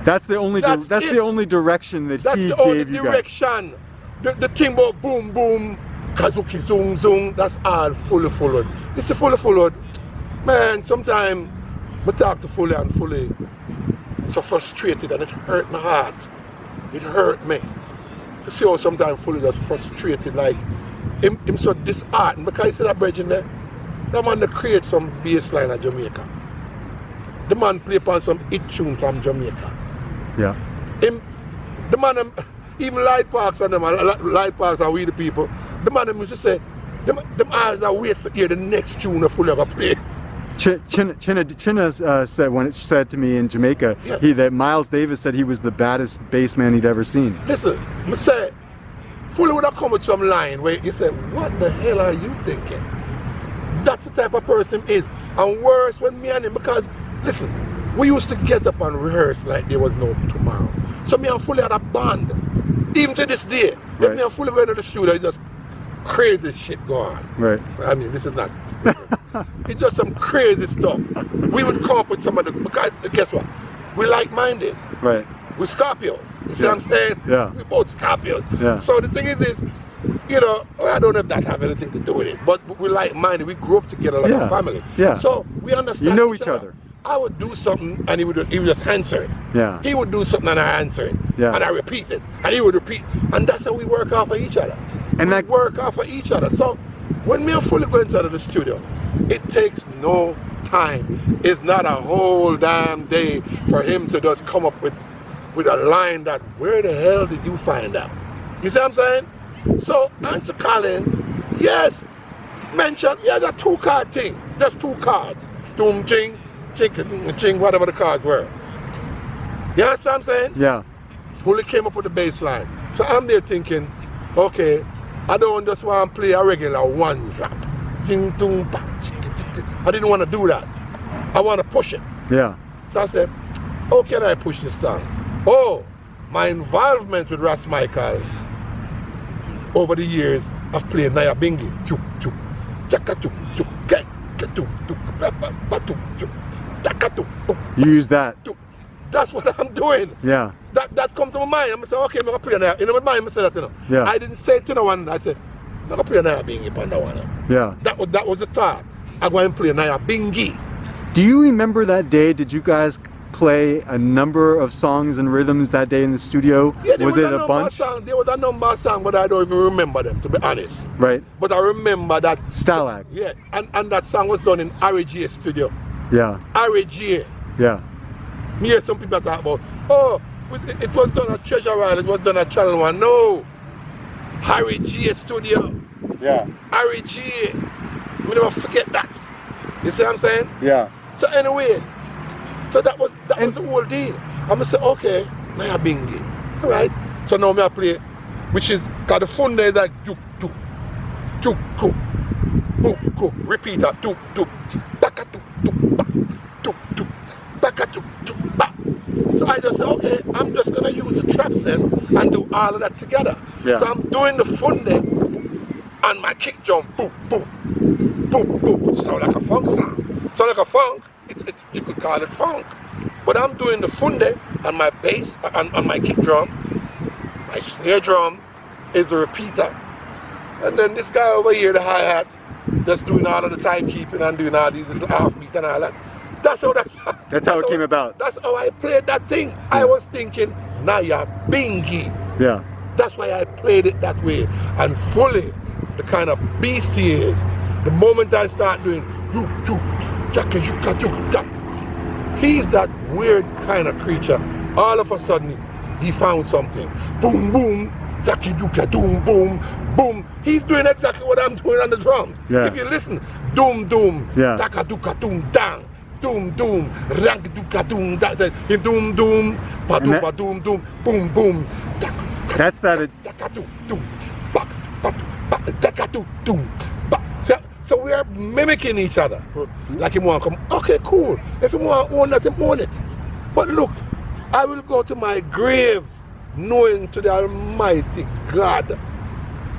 That's the only the only direction that that's he the gave only you direction. The thing about boom boom, kazuki zoom zoom, that's all fully followed. It's the fully followed. Man, sometimes I talk to Fully and Fully so frustrated and it hurt my heart. It hurt me. To see how sometimes Fully just frustrated, like him so disheartened because he said that bridge in there. That man create some bass line of Jamaica. The man play upon some hit tune from Jamaica. Yeah. The man, even Light Parks and them, Light Parks and we the people, the man used to say, them eyes are wait for hear the next tune of Fully gonna play. Chinna said when it said to me in Jamaica, that Miles Davis said he was the baddest bass man he'd ever seen. Listen, I say, Fully would have come with some line where he said, what the hell are you thinking? That's the type of person he is. And worse when me and him, because listen, we used to get up and rehearse like there was no tomorrow. So me and Fully had a band. Even to this day, if me and Fully go into the studio, it's just crazy shit going on. Right. I mean, this is not. It's just some crazy stuff. We would come up with some of the, because guess what? We like-minded. Right. We're Scorpios. You see what I'm saying? Yeah. We're both Scorpios. Yeah. So the thing is, you know, I don't know if that have anything to do with it, but we like-minded. We grew up together like a family. Yeah. So we understand. You know each other. I would do something and he would just answer it. Yeah. He would do something and I answer it. Yeah. And I repeat it. And he would repeat. And that's how we work off of each other. And we work off of each other. So when me and Fully go into the studio, it takes no time. It's not a whole damn day for him to just come up with a line that, where the hell did you find out? You see what I'm saying? So Ansel Collins, yes, mention, the 2-card thing. Just 2 cards. Doom ching, ching, whatever the cards were. You understand what I'm saying? Yeah. Fully came up with the bass line. So I'm there thinking, okay, I don't just want to play a regular 1 drop. Ching, tung, pa, chicka, chicka, I didn't want to do that. I want to push it. Yeah. So I said, how can I push this song? Oh, my involvement with Ras Michael over the years of playing Naya Bingi. Chuk, chuk, chaka, chuk, chuk, ke, ke, tuk, tuk, ba, ba, ba, tuk, chuk, chaka, tuk, tuk, You use that. tuk. That's what I'm doing. Yeah. That comes to my mind. I'm saying, okay, I'm going to play Naya. In my mind, I said that, you know. Yeah. I didn't say it to no one. I said, I'm going to play Naya Bingi upon that one. Yeah. That was the thought. I'm going to play Naya Bingi. Do you remember that day? Did you guys play a number of songs and rhythms that day in the studio? Yeah, there was it a bunch? There was a number of songs, but I don't even remember them, to be honest. Right. But I remember that. Stalag. Yeah, and that song was done in RJ studio. Yeah. RJ. Yeah. Me hear some people talk about, oh, it was done at Treasure Island, it was done at Channel 1. No. RJ studio. Yeah. RJ. We never forget that. You see what I'm saying? Yeah. So anyway, so that was the whole deal. I'm gonna say, okay, Naya Bingi. Alright. So now me I play, which is cause the fun there is like juk tuk, juk tuk, tuk tuk, repeat that tuk tuk, baka tuk tuk ba, tuk tuk, baka tuk tuk ba. So I just say, okay, I'm just gonna use the trap set and do all of that together. Yeah. So I'm doing the fun there and my kick drum, boom, boom, boom, boom, which sound like a funk song. Sound like a funk. You could call it funk. But I'm doing the funde and my bass and my kick drum. My snare drum is a repeater. And then this guy over here, the hi-hat, just doing all of the timekeeping and doing all these little offbeats and all that. That's how it came about. That's how I played that thing. I was thinking Naya Bingi. Yeah. That's why I played it that way. And fully, the kind of beast he is, the moment I start doing he's that weird kind of creature. All of a sudden, he found something. Boom, boom, doom, boom, boom. He's doing exactly what I'm doing on the drums. Yeah. If you listen, doom, doom, yeah. doom, dang, doom, doom, rank, doom, doom, doom, pa doom, doom, boom, boom. That's that. So we are mimicking each other. Like him want to come, okay, cool. If him want to own that, him own it. But look, I will go to my grave knowing to the Almighty God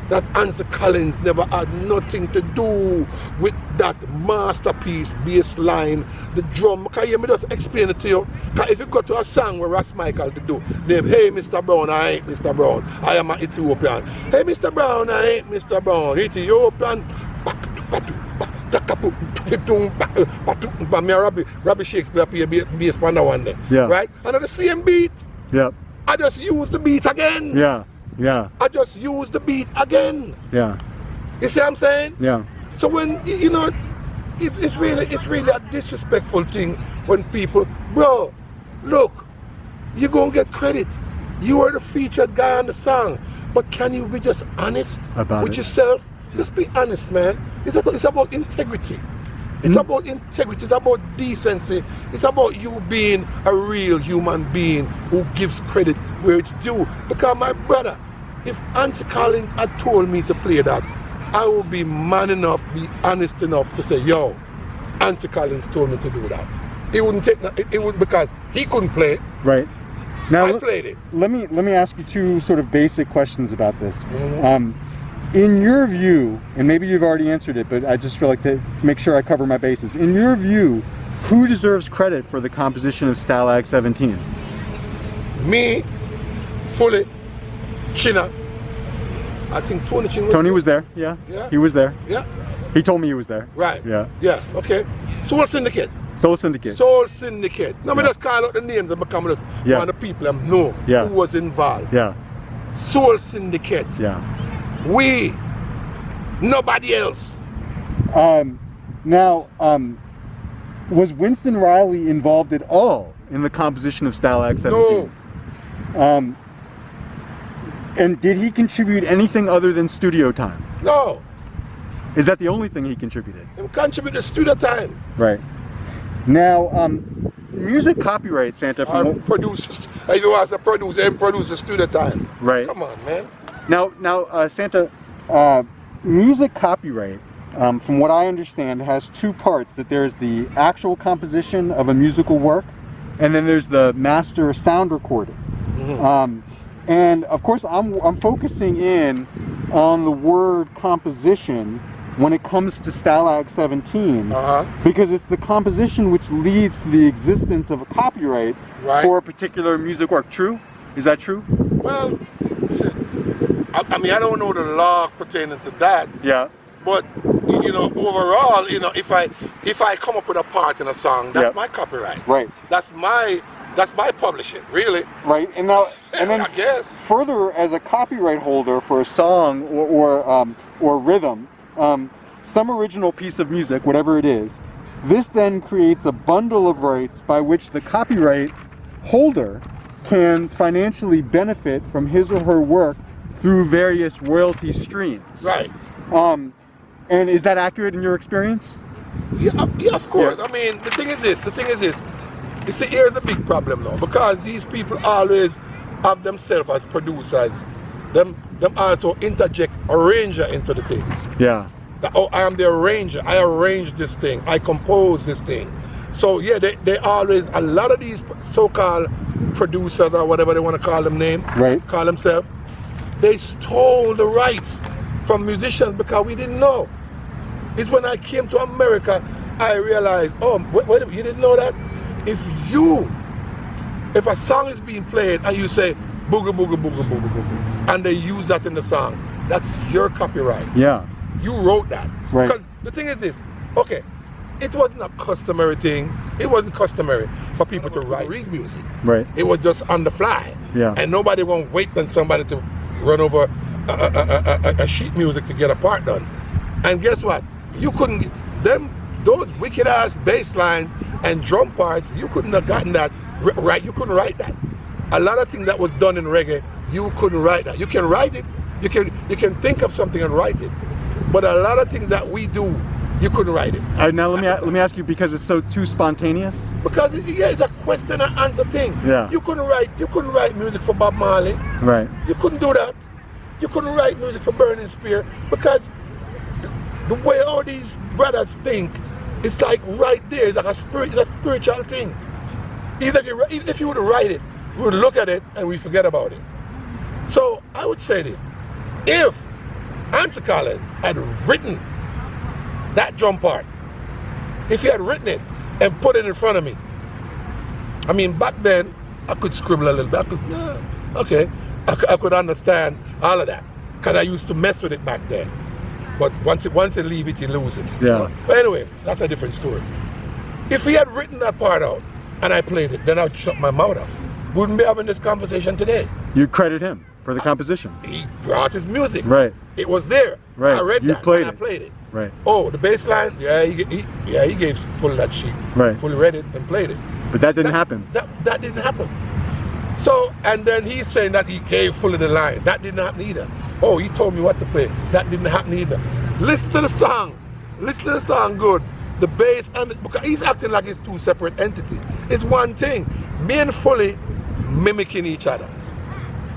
that Ansel Collins never had nothing to do with that masterpiece bass line, the drum. Can you hear me just explain it to you? Because if you go to a song where Ras Michael to do, name, hey Mr. Brown, I ain't Mr. Brown, I am an Ethiopian. Hey Mr. Brown, I ain't Mr. Brown, Ethiopian. Robbie Shakespeare play bass on that one there. Yeah. Right? And on the same beat. Yep. I just use the beat again. Yeah. Yeah. I just use the beat again. Yeah. You see what I'm saying? Yeah. So when you know, it's really a disrespectful thing when people, bro, look, you're gonna get credit. You are the featured guy on the song, but can you be just honest with yourself? Just be honest, man. It's about integrity. It's about integrity. It's about decency. It's about you being a real human being who gives credit where it's due. Because my brother, if Ansel Collins had told me to play that, I would be man enough, be honest enough to say, yo, Ansel Collins told me to do that. It wouldn't take, it wouldn't, because he couldn't play it. Right. Now I played it. Let me ask you two sort of basic questions about this. In your view, and maybe you've already answered it, but I just feel like to make sure I cover my bases. In your view, who deserves credit for the composition of Stalag 17? Me, fully, China. I think Tony Chin was there. Yeah. Yeah. He was there. Yeah. He told me he was there. Right. Yeah. Yeah. Okay. Soul Syndicate. Soul Syndicate. Soul Syndicate. Now me just call out the names and become just one of the people I know who was involved. Yeah. Soul Syndicate. Yeah. We. Nobody else. Now, was Winston Riley involved at all in the composition of Stalag 17? No. And did he contribute anything other than studio time? No. Is that the only thing he contributed? He contributed studio time. Right. Now, music copyright, Santa. Producers. If you want to produce, he produces studio time. Right. Come on, man. Now, Santa, music copyright from what I understand, has two parts. That there's the actual composition of a musical work, and then there's the master sound recording. And of course, I'm focusing in on the word composition when it comes to Stalag 17, because it's the composition which leads to the existence of a copyright for a particular music work. True? Is that true? Well, I mean, I don't know the law pertaining to that. Yeah. But you know, overall, you know, if I come up with a part in a song, that's my copyright. Right. That's my publishing, really. Right. And now, and then I guess further, as a copyright holder for a song or rhythm, some original piece of music, whatever it is, this then creates a bundle of rights by which the copyright holder can financially benefit from his or her work through various royalty streams. Right. And is that accurate in your experience? Yeah, of course. Yeah. I mean, the thing is this. You see, here's a big problem now, because these people always have themselves as producers. Them also interject arranger into the thing. Yeah. Oh, I am the arranger. I arrange this thing. I compose this thing. So yeah, they always, a lot of these so-called producers or whatever they want to call them call themselves, they stole the rights from musicians because we didn't know. It's when I came to America, I realized, oh, wait a minute, you didn't know that? If a song is being played and you say booga booga booga booga booga, and they use that in the song, that's your copyright. Yeah. You wrote that. Right. Because the thing is this, okay, it wasn't a customary thing. It wasn't customary for people to read music. Right. It was just on the fly. Yeah. And nobody won't wait on somebody to run over a sheet music to get a part done. And guess what? You couldn't those wicked ass bass lines and drum parts, you couldn't have gotten that right. You couldn't write that. A lot of things that was done in reggae, you couldn't write that. You can write it. You can think of something and write it. But a lot of things that we do, you couldn't write it. All right, now let me ask you, because it's so too spontaneous. Because it's a question and answer thing. Yeah. You couldn't write music for Bob Marley. Right. You couldn't do that. You couldn't write music for Burning Spear, because the way all these brothers think, it's like right there, it's like a spiritual thing. Even if you would write it, we would look at it and we forget about it. So I would say this: if Answer Collins had written that drum part, if he had written it and put it in front of me, I mean, back then I could scribble a little bit. I could understand all of that, because I used to mess with it back then. But once you leave it, you lose it. Yeah. But anyway, that's a different story. If he had written that part out and I played it, then I'd shut my mouth up. Wouldn't be having this conversation today. You credit him for the composition. He brought his music. Right. It was there. Right. I read You that. played and it. I played it. Right. Oh, the bass line? Yeah, he gave full of that sheet. Right. Fully read it and played it. But that didn't happen. That didn't happen. So, and then he's saying that he gave full of the line. That didn't happen either. Oh, he told me what to play. That didn't happen either. Listen to the song. Listen to the song good. The bass, because he's acting like it's two separate entities. It's one thing. Me and Fully mimicking each other.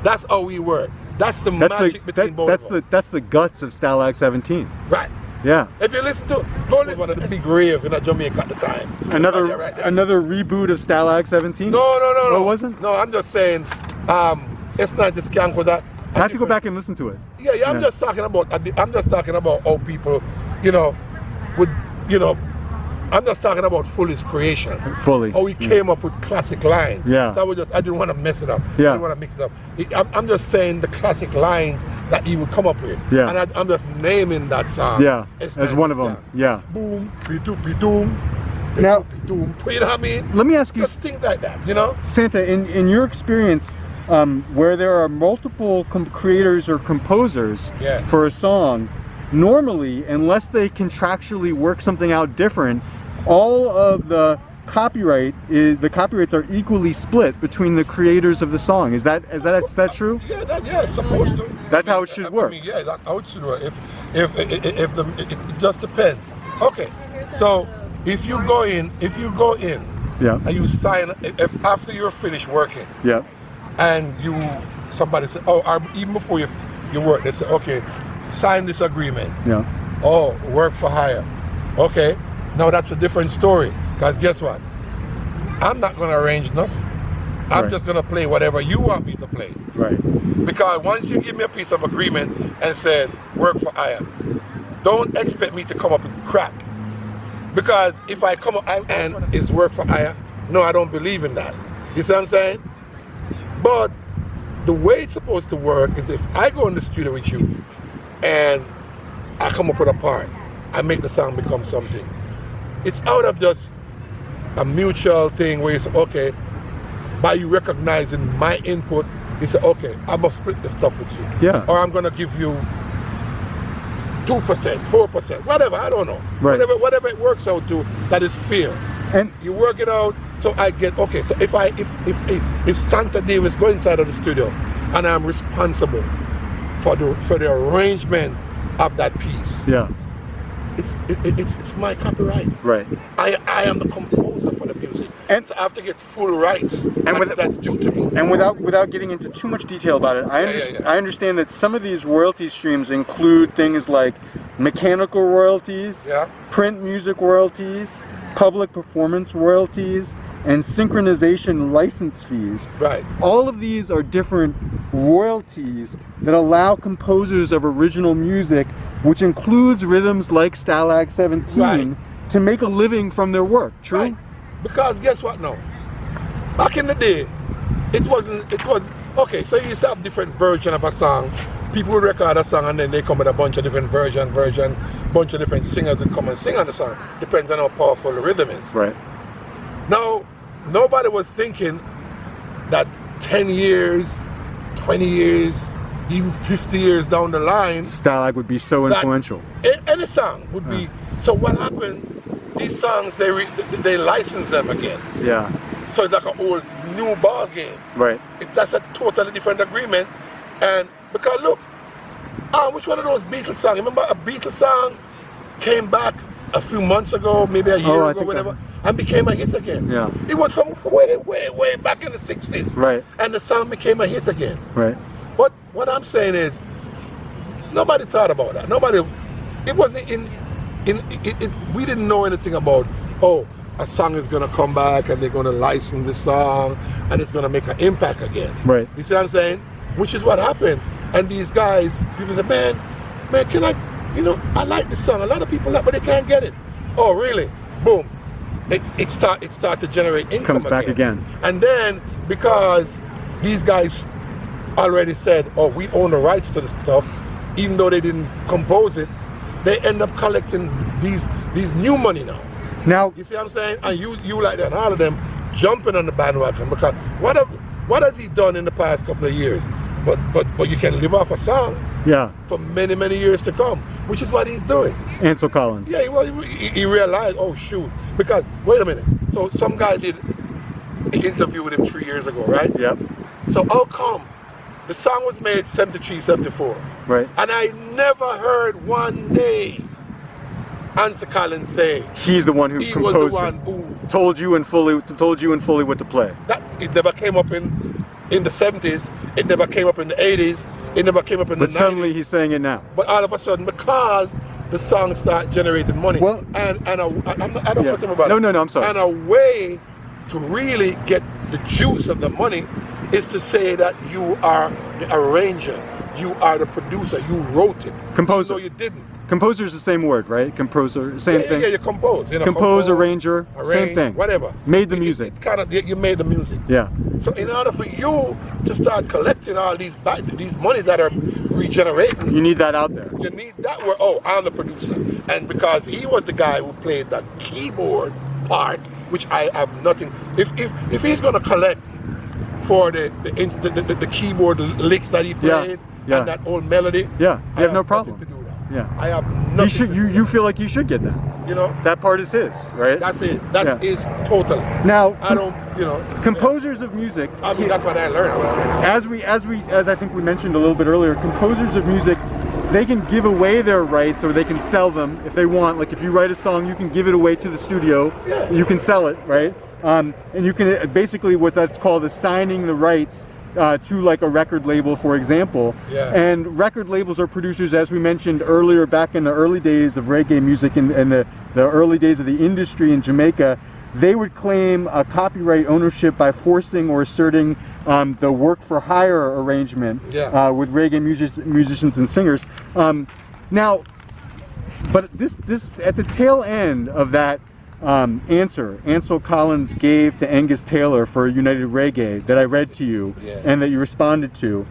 That's how we work. That's the magic between both of us. That's the guts of Stalag 17. Right. Yeah. If you listen to one of the big raves in Jamaica at the time. Another right there. another reboot of Stalag 17? No. Oh, it wasn't? No, I'm just saying, it's not the skank with that. I have to go back and listen to it. Yeah. I'm just talking about how people, I'm just talking about Fully's creation. Fully. How he came up with classic lines. Yeah. So I didn't want to mess it up. Yeah. I didn't want to mix it up. I'm just saying the classic lines that he would come up with. Yeah. And I'm just naming that song. Yeah. As one of them. Yeah. Boom, be-doom, Now, be-doom. You know what I mean? let me ask you, Just think like that, you know? Santa, in your experience, where there are multiple creators or composers for a song, normally, unless they contractually work something out different, all of the copyrights are equally split between the creators of the song. Is that true? Yeah, it's supposed to. That's how it should work. I mean, yeah, that's how it should work. It just depends. Okay, so if you go in, Yeah. and you sign, if after you're finished working, Yeah. and somebody say, or even before you work, they say, okay, sign this agreement. Yeah. oh, work for hire. Okay, now that's a different story. Because guess what? I'm not going to arrange nothing. I'm just going to play whatever you want me to play. Right. Because once you give me a piece of agreement and said, work for hire, don't expect me to come up with crap. Because if I come up and it's work for hire, no, I don't believe in that. You see what I'm saying? But the way it's supposed to work is if I go in the studio with you and I come up with a part, I make the song become something. It's out of just a mutual thing where you say, okay, by you recognizing my input, you say, okay, I must split the stuff with you. Yeah. Or I'm going to give you 2%, 4%, whatever, I don't know. Right. Whatever it works out to, that is fair. And you work it out, so I get, okay, so if Santa Davis go inside of the studio and I'm responsible for the arrangement of that piece, yeah, it's my copyright. right. I am the composer for the music, And so I have to get full rights, and that's due to me. And without getting into too much detail about it, I understand that some of these royalty streams include things like mechanical royalties, print music royalties, public performance royalties, and synchronization license fees. Right. All of these are different royalties that allow composers of original music, which includes rhythms like Stalag 17, to make a living from their work. True? Right. Because guess what now? Back in the day, it was okay, so you used to have different versions of a song. People would record a song and then they come with a bunch of different version, bunch of different singers that come and sing on the song. Depends on how powerful the rhythm is. Right. Now, nobody was thinking that 10 years, 20 years, even 50 years down the line, Stalag would be so influential. Any song would be. So what happened? These songs, they license them again. Yeah. So it's like an old new ball game. Right. That's a totally different agreement. And because look, which one of those Beatles songs? Remember a Beatles song came back a few months ago, maybe a year ago, whatever, and became a hit again. Yeah. It was from way back in the 60s. Right. And the song became a hit again. Right. But what I'm saying is, nobody thought about that. It wasn't we didn't know anything about, oh, a song is gonna come back and they're gonna license this song and it's gonna make an impact again. Right. You see what I'm saying? Which is what happened. And these guys, people say, man, can I, I like this song. A lot of people like, but they can't get it. Oh, really? Boom. It start to generate income. Comes back again. And then because these guys already said, oh, we own the rights to the stuff, even though they didn't compose it, they end up collecting these new money now. Now, you see what I'm saying? And you like that, and all of them jumping on the bandwagon because what has he done in the past couple of years? But you can live off a song. Yeah. For many, many years to come, which is what he's doing. Ansel Collins. Yeah, he realized, oh shoot, because wait a minute. So some guy did an interview with him 3 years ago, right? Yep. So how come the song was made 73, 74? Right. And I never heard one day Ansel Collins say he's the one who composed was the one who told you in fully what to play. That it never came up in the 70s. It never came up in the 80s. It never came up in the 90s. But suddenly he's saying it now. But all of a sudden, because the song started generating money, well, I don't want to about it. No, I'm sorry. And a way to really get the juice of the money is to say that you are the arranger, you are the producer, you wrote it. Composer. So you didn't. Composer is the same word, right? Composer, same thing. Yeah, you compose. Compose, arranger, same thing. Whatever. Made the music. You made the music. Yeah. So in order for you to start collecting all these money that are regenerating, you need that out there. You need that where, oh, I'm the producer. And because he was the guy who played the keyboard part, which I have nothing. If he's gonna collect for the keyboard licks that he played and that old melody, you have no problem. To do that. Yeah, I have nothing. You feel like you should get that. That part is his, right? That's his. That is totally. Now I don't. Composers of music. I mean, that's what I learned. As I think we mentioned a little bit earlier, composers of music, they can give away their rights or they can sell them if they want. Like if you write a song, you can give it away to the studio. Yeah. You can sell it, right? And you can basically what that's called assigning the rights to like a record label, for example. Yeah. And record labels are producers, as we mentioned earlier, back in the early days of reggae music and the early days of the industry in Jamaica. They would claim a copyright ownership by forcing or asserting the work for hire arrangement with reggae musicians and singers. Now, but this at the tail end of that answer Ansel Collins gave to Angus Taylor for United Reggae that I read to you and that you responded to,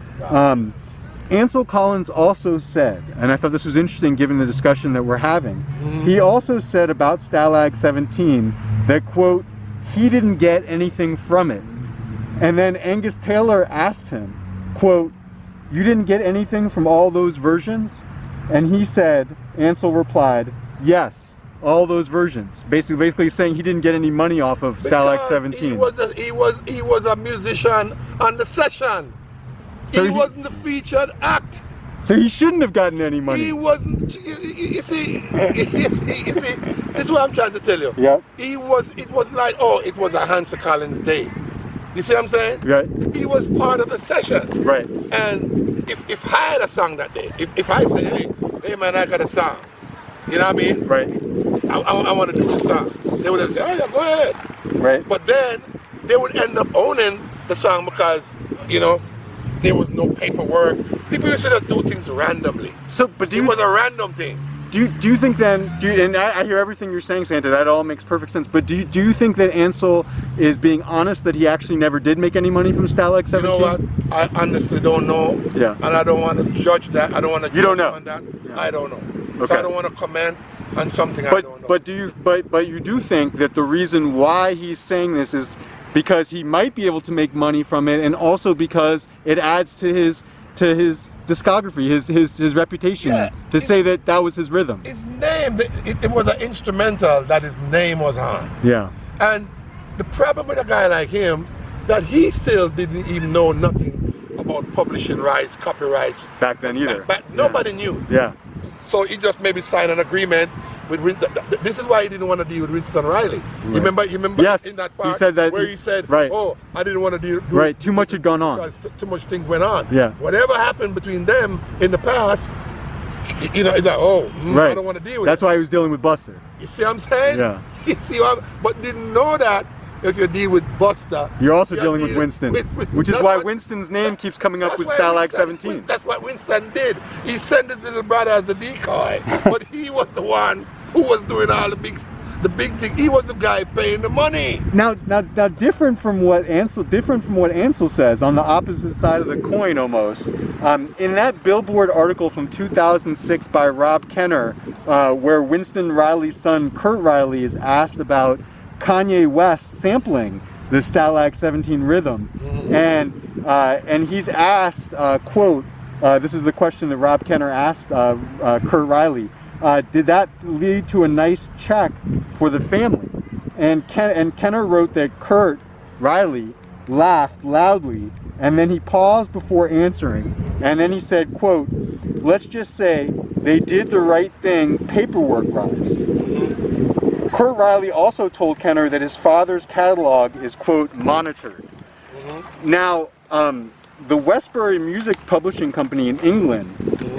Ansel Collins also said, and I thought this was interesting given the discussion that we're having, he also said about Stalag 17 that, quote, he didn't get anything from it. And then Angus Taylor asked him, quote, you didn't get anything from all those versions? And he said, Ansel replied, yes, all those versions. Basically saying he didn't get any money off of Stalag 17. He was a musician on the session. So he wasn't the featured act. So he shouldn't have gotten any money. He wasn't. You see, this is what I'm trying to tell you. Yep. It was like, oh, it was a Ansel Collins day. You see what I'm saying? Right. He was part of the session. Right. And if I had a song that day, if I say, hey man, I got a song, you know what I mean? Right. I want to do this song. They would have said, oh yeah, go ahead. Right. But then they would end up owning the song because, you know, there was no paperwork. People used to just do things randomly. So, but it was a random thing. Do you think then, and I hear everything you're saying, Santa, that all makes perfect sense, but do you think that Ansel is being honest that he actually never did make any money from Stalag 17? You know what? I honestly don't know. Yeah. And I don't want to judge that. I don't want to judge know. on that. Yeah. I don't know. Okay. So I don't want to comment on something I don't know. But you do think that the reason why he's saying this is because he might be able to make money from it, and also because it adds to his discography, his reputation, to say that was his rhythm. His name, it was an instrumental that his name was on. Yeah. And the problem with a guy like him, that he still didn't even know nothing about publishing rights, copyrights. Back then either. But nobody knew. Yeah. So he just maybe signed an agreement with Winston. This is why he didn't want to deal with Winston Riley. Right. You remember yes, in that part he said that where he said, right. oh, I didn't want to deal with right, too much had gone on. Because too much thing went on. Yeah. Whatever happened between them in the past, you know, it's like, oh, right. I don't want to deal with That's why he was dealing with Buster. You see what I'm saying? Yeah. You see but didn't know that if you deal with Buster, you're also dealing with Winston, which is why Winston's name keets coming up with Stalag 17. That's what Winston did. He sent his little brother as a decoy, but he was the one who was doing all the big thing. He was the guy paying the money. Now, different from what Ansel says, on the opposite side of the coin almost. In that Billboard article from 2006 by Rob Kenner, where Winston Riley's son Kurt Riley is asked about Kanye West sampling the Stalag 17 rhythm, and he's asked, quote, this is the question that Rob Kenner asked Kurt Riley, did that lead to a nice check for the family? And Kenner wrote that Kurt Riley laughed loudly, and then he paused before answering, and then he said, quote, let's just say they did the right thing paperwork-wise. Kurt Riley also told Kenner that his father's catalog is, quote, monitored. Now, the Westbury Music Publishing Company in England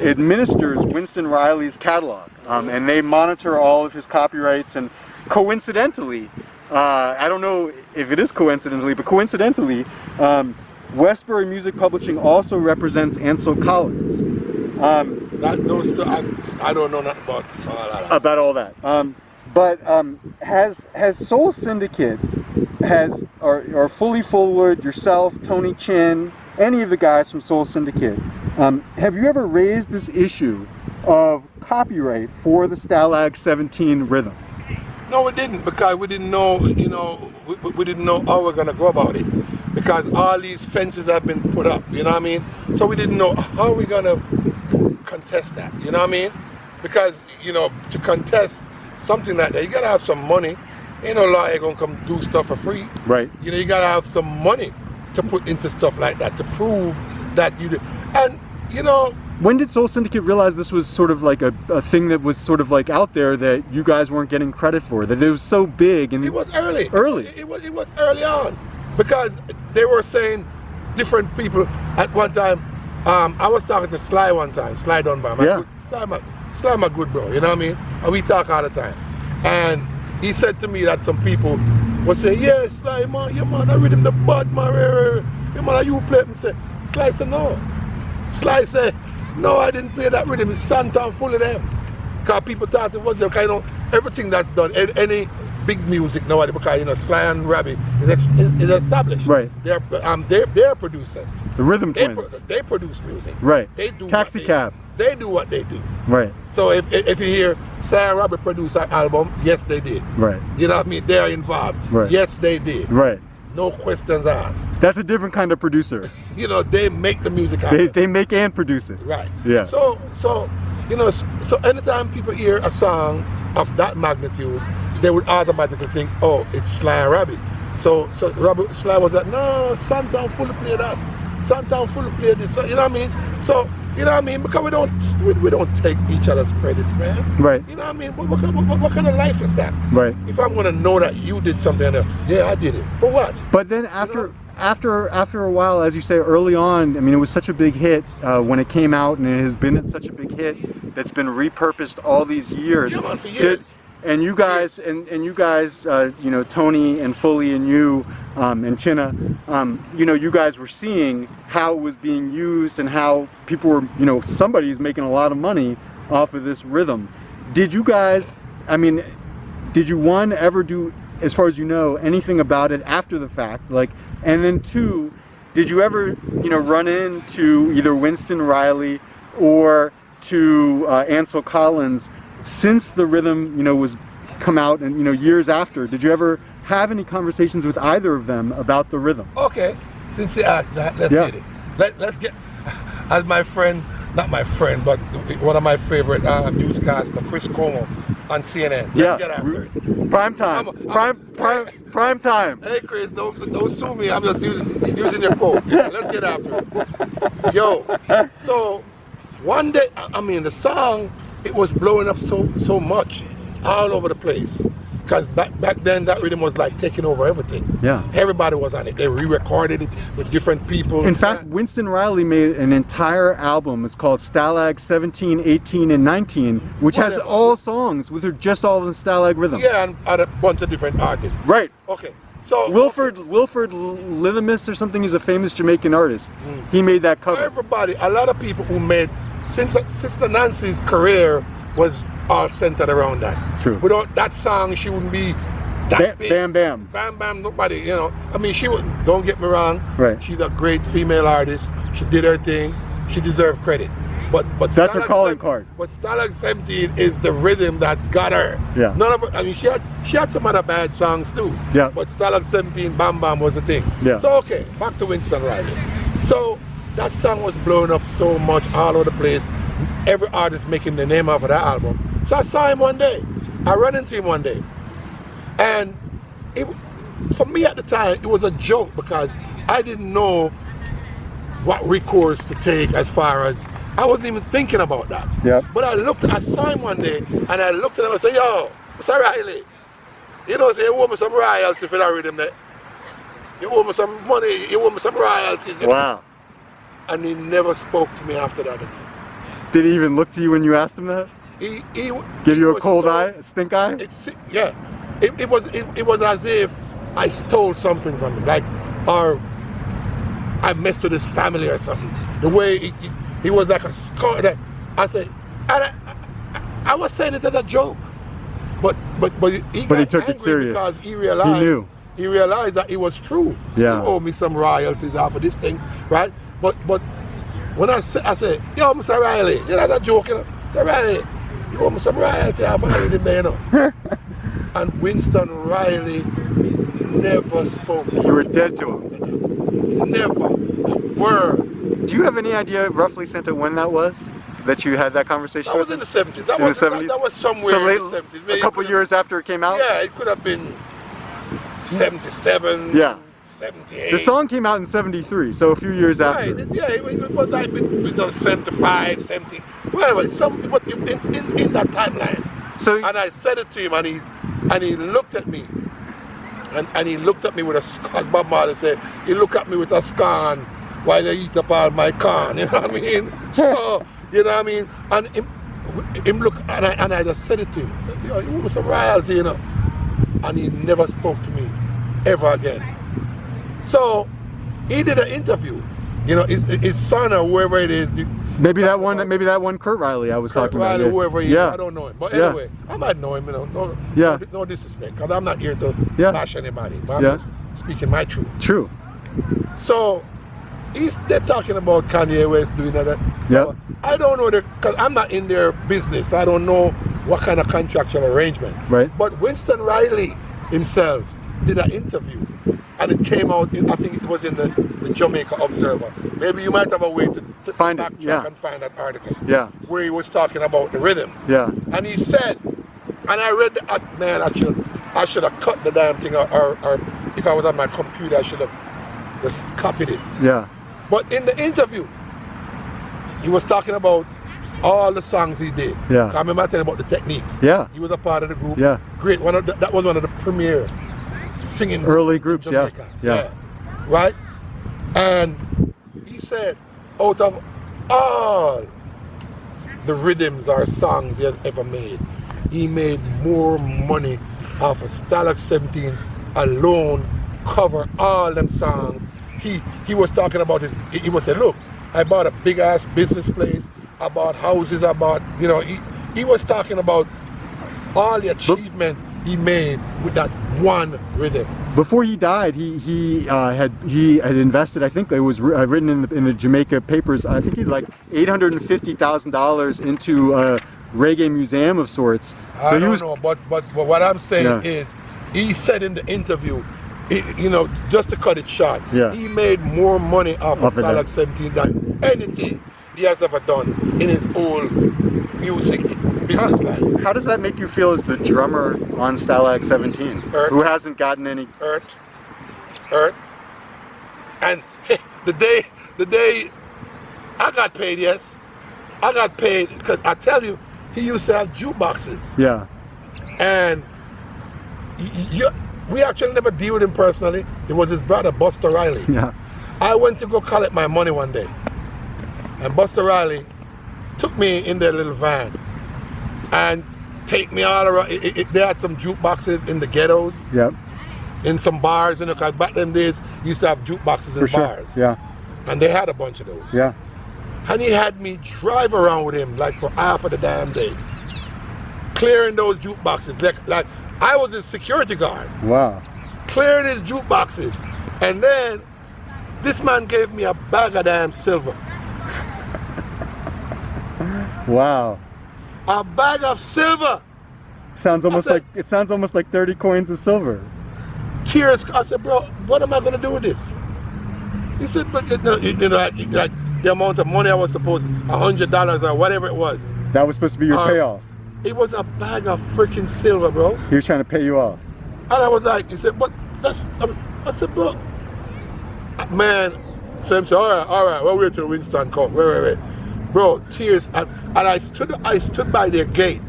administers Winston Riley's catalog, and they monitor all of his copyrights, and coincidentally, I don't know if it is coincidentally, but coincidentally, Westbury Music Publishing also represents Ansel Collins. I don't know nothing about all that. About all that. But has Soul Syndicate, or Fully Forward, yourself, Tony Chin, any of the guys from Soul Syndicate, have you ever raised this issue of copyright for the Stalag 17 rhythm? No, we didn't, because we didn't know, you know, we didn't know how we're going to go about it, because all these fences have been put up, you know what I mean? So we didn't know how we're going to contest that, you know what I mean? Because, you know, to contest something like that, you got to have some money. Ain't no lawyer going to come do stuff for free. Right. You know, you got to have some money to put into stuff like that, to prove that you did. And, you know, when did Soul Syndicate realize this was sort of like a thing that was sort of like out there that you guys weren't getting credit for, that it was so big? And it was early. Early. It was early on, because they were saying different people. At one time, I was talking to Sly one time, Sly Dunbar. Sly my good bro, you know what I mean? And we talk all the time. And he said to me that some people were saying, yeah, Sly, man, I read him the bud, man, yeah, man, you play it. Sly said, no. Sly said, no, I didn't play that rhythm. It's Santown full of them. Because people thought it was the kind of everything that's done, any big music nowadays, because you know Sly and Robbie is established. Right. They're producers. The Rhythm Twins. They produce music. Right. They do Taxi Cab. They do what they do. Right. So if you hear Sly and Robbie produce an album, yes they did. Right. You know what I mean? They're involved. Right. Yes they did. Right. No questions asked. That's a different kind of producer. You know, they make the music happen. They make and produce it. Right. Yeah. So you know, so anytime people hear a song of that magnitude, they would automatically think, oh, it's Sly and Robbie. So Sly was like, no, Santown fully play that. Santown fully play this. You know what I mean? So, you know what I mean? Because we don't take each other's credits, man. Right. You know what I mean? What kind of life is that? Right. If I'm going to know that you did something, yeah, I did it. For what? But then after a while, as you say, early on, I mean, it was such a big hit when it came out, and it has been such a big hit that's been repurposed all these years. Yeah, man, for years. And you guys, and you guys, you know, Tony and Fully and you, and Chinna, you know, you guys were seeing how it was being used and how people were, you know, somebody's making a lot of money off of this rhythm. Did you guys, I mean, did you one ever do, as far as you know, anything about it after the fact? Like, and then two, did you ever, you know, run into either Winston Riley or to Ansel Collins since the rhythm, you know, was come out, and you know, years after? Did you ever have any conversations with either of them about the rhythm? Okay, since you asked that, let's get it. Let's get, as my friend, not my friend, but one of my favorite newscaster, Chris Cuomo on CNN. Let's get after it. Prime time. Prime time. Hey Chris, don't sue me. I'm just using your quote. Yeah, let's get after it. Yo, so one day, I mean, the song, it was blowing up so much all over the place, because back then that rhythm was like taking over everything. Yeah. Everybody was on it. They re-recorded it with different people. In fact, Winston Riley made an entire album. It's called Stalag 17, 18, and 19, which has all songs with just all the Stalag rhythm. Yeah, and a bunch of different artists. Right. Okay. So Wilford Lithimus or something, he's a famous Jamaican artist. He made that cover. Everybody, a lot of people who made, since Sister Nancy's career was all centered around that. True. Without that song, she wouldn't be that big. Bam Bam. Bam Bam, nobody, you know. I mean, she wouldn't, don't get me wrong. Right. She's a great female artist. She did her thing. She deserved credit. But that's her calling card. But Stalag 17 is the rhythm that got her. Yeah. None of her, I mean, she had some other bad songs too. Yeah. But Stalag 17, Bam Bam was the thing. Yeah. So okay, back to Winston Riley. So that song was blowing up so much all over the place. Every artist making the name off of that album. So I saw him one day. I ran into him one day. And for me at the time, it was a joke, because I didn't know what recourse to take, as far as, I wasn't even thinking about that. Yeah. But I saw him one day, and I looked at him and said, yo, Mr. Riley, you know, say, you owe me some royalty for that rhythm there. You owe me some money, you owe me some royalties. Wow. And he never spoke to me after that again. Did he even look to you when you asked him that? He give you a cold eye, a stink eye? Yeah. It was as if I stole something from him, like, or I messed with his family or something. The way he was like a scar. I said, I was saying it as a joke, but he took it serious because he realized he realized that it was true. Yeah. He owed me some royalties off of this thing, right? But when I said, yo, Mr. Riley, you know, that's a joke, you know? Mr. Riley, you owe me some royalty off of that there, you know? And Winston Riley never spoke. You were dead to him. Never a word. Do you have any idea, roughly, Santa, when that was? That you had that conversation? That was in the 70s. That was somewhere so late, in the 70s. Maybe a couple years after it came out? Yeah, it could have been 77, yeah. 78. The song came out in 73, so a few years after. Right, yeah, it was like with the 75, 70. Well, anyway, but in that timeline. So, and I said it to him, and he looked at me. And he looked at me with a scar, Bob Marley said, he looked at me with a scar, why they eat up all my corn, you know what I mean? So, you know what I mean? And him look, and I just said it to him, you know, he was a royalty, you know. And he never spoke to me ever again. So he did an interview, you know, his son or whoever it is. Maybe that one Kurt Riley I was talking about. Riley, whoever he is, yeah. I don't know him. But anyway, I might know him, you know, no disrespect, because I'm not here to bash anybody, but I'm just speaking my truth. True. So they're talking about Kanye West doing that. Yeah. I don't know, because I'm not in their business. I don't know what kind of contractual arrangement. Right. But Winston Riley himself did an interview, and it came out, I think it was in the Jamaica Observer. Maybe you might have a way to find it, and find that article. Yeah. Where he was talking about the rhythm. Yeah. And he said, and I read man, I should have cut the damn thing, or if I was on my computer, I should have just copied it. Yeah. But in the interview, he was talking about all the songs he did. Yeah. I remember telling about the techniques. Yeah. He was a part of the group. Yeah. Great. That was one of the premier singing early groups. Yeah. Yeah. Right? And he said, out of all the rhythms or songs he has ever made, he made more money off of Stalag 17 alone, cover all them songs. He was talking about he was saying, look, I bought a big ass business place, I bought houses, I bought, you know, he was talking about all the achievement he made with that one rhythm. Before he died, he had invested, I think it was written in the Jamaica papers, I think he had like $850,000 into a reggae museum of sorts. So I don't know, but what I'm saying is, he said in the interview, you know, just to cut it short, he made more money off of Stalag 17 than anything he has ever done in his whole music business life. How does that make you feel as the drummer on Stalag 17, who hasn't gotten any? Earth. And the day I got paid, yes, I got paid, because I tell you, he used to have jukeboxes. Yeah. And we actually never deal with him personally. It was his brother, Buster Riley. Yeah. I went to go collect my money one day, and Buster Riley took me in their little van and take me all around. They had some jukeboxes in the ghettos. Yep. In some bars, you know, because back then days you used to have jukeboxes in bars. Yeah. And they had a bunch of those. Yeah. And he had me drive around with him like for half of the damn day, clearing those jukeboxes. Like I was his security guard. Wow. Clearing his jukeboxes. And then this man gave me a bag of damn silver. Wow. A bag of silver. Sounds almost like 30 coins of silver. Tears. I said, bro, what am I gonna do with this? He said, but like the amount of money I was supposed, $100 or whatever it was. That was supposed to be your payoff. It was a bag of freaking silver, bro. He was trying to pay you off. And I was like, he said, but that's, I said, bro, man. So he said, all right, we'll wait till Winston come. Wait. Bro, tears. And I stood by their gate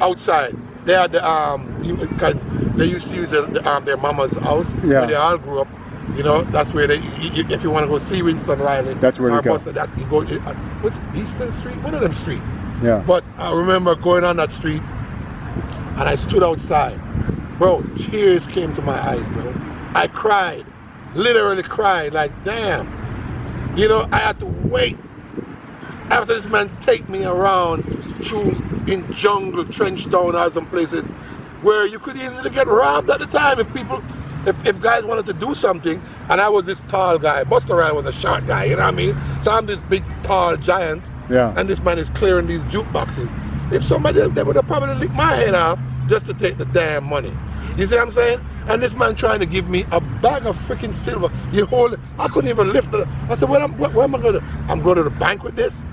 outside. They had the, because they used to use their mama's house where they all grew up. You know, that's where if you want to go see Winston Riley, that's where you go. You go. What's Eastern Street? One of them street. Yeah. But I remember going on that street, and I stood outside. Bro, tears came to my eyes, bro. I cried, literally cried, like, damn. You know, I had to wait. After this man take me around through in jungle, trench town, or some places where you could easily get robbed at the time if guys wanted to do something. And I was this tall guy. Buster Riley was a short guy, you know what I mean? So I'm this big, tall giant. Yeah. And this man is clearing these jukeboxes. If somebody, they would have probably licked my head off just to take the damn money. You see what I'm saying? And this man trying to give me a bag of freaking silver. I couldn't even lift it. I said, where am I going to? I'm going to the bank with this?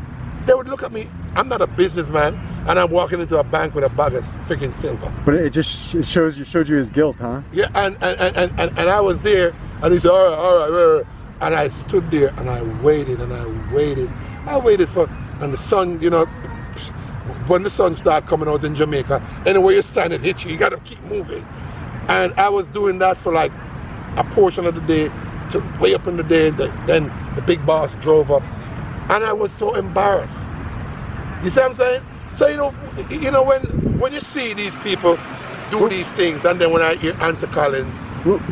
They would look at me. I'm not a businessman, and I'm walking into a bank with a bag of freaking silver. But it showed you his guilt, huh? Yeah, and I was there, and he said, all right. And I stood there, and I waited, I waited for, and the sun, you know, when the sun started coming out in Jamaica, anywhere you stand, it hits you. You got to keep moving. And I was doing that for like a portion of the day. to way up in the day. Then the big boss drove up, and I was so embarrassed. You see what I'm saying? So you know when you see these people do these things, and then when I hear Ansel Collins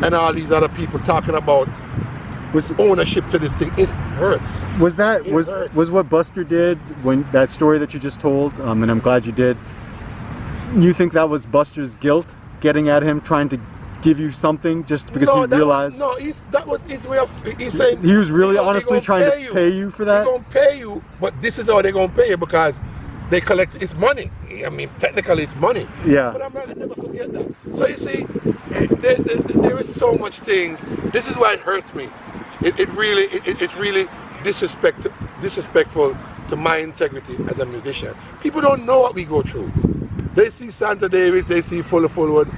and all these other people talking about ownership to this thing, it hurts. Was what Buster did, when that story that you just told, and I'm glad you did, you think that was Buster's guilt getting at him, trying to give you something just because he realized? That was his way of, he's saying he was really honestly trying to pay you for that? They're going to pay you, but this is how they're going to pay you, because they collect, it's money. I mean, technically it's money. Yeah. But I'm not going to never forget that. So you see, there is so much things. This is why it hurts me. It's really disrespectful to my integrity as a musician. People don't know what we go through. They see Santa Davis, they see Fullwood.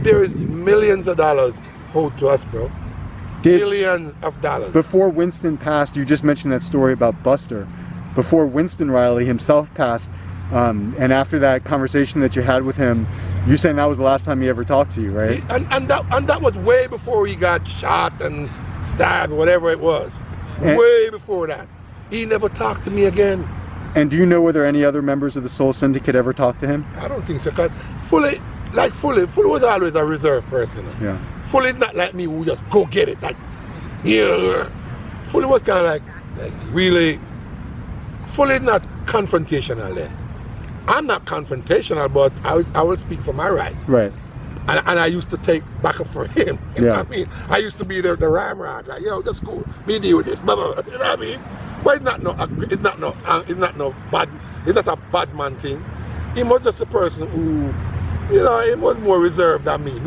There is millions of dollars owed to us, bro. Millions of dollars. Before Winston passed, you just mentioned that story about Buster. Before Winston Riley himself passed, and after that conversation that you had with him, you're saying that was the last time he ever talked to you, right? And that was way before he got shot and stabbed, whatever it was. Way before that. He never talked to me again. And do you know whether any other members of the Soul Syndicate ever talked to him? I don't think so. Cause Fully was always a reserved person. Yeah. Fully's not like me who just go get it. Like, yeah. Fully was kind of like really. Fully's not confrontational then. I'm not confrontational, but I will speak for my rights. Right. And I used to take backup for him. You know what I mean? I used to be the ramrod, like, yo, that's cool. Me deal with this, blah, blah, blah. You know what I mean? But it's not a bad man thing. He was just a person who, you know, he was more reserved than me.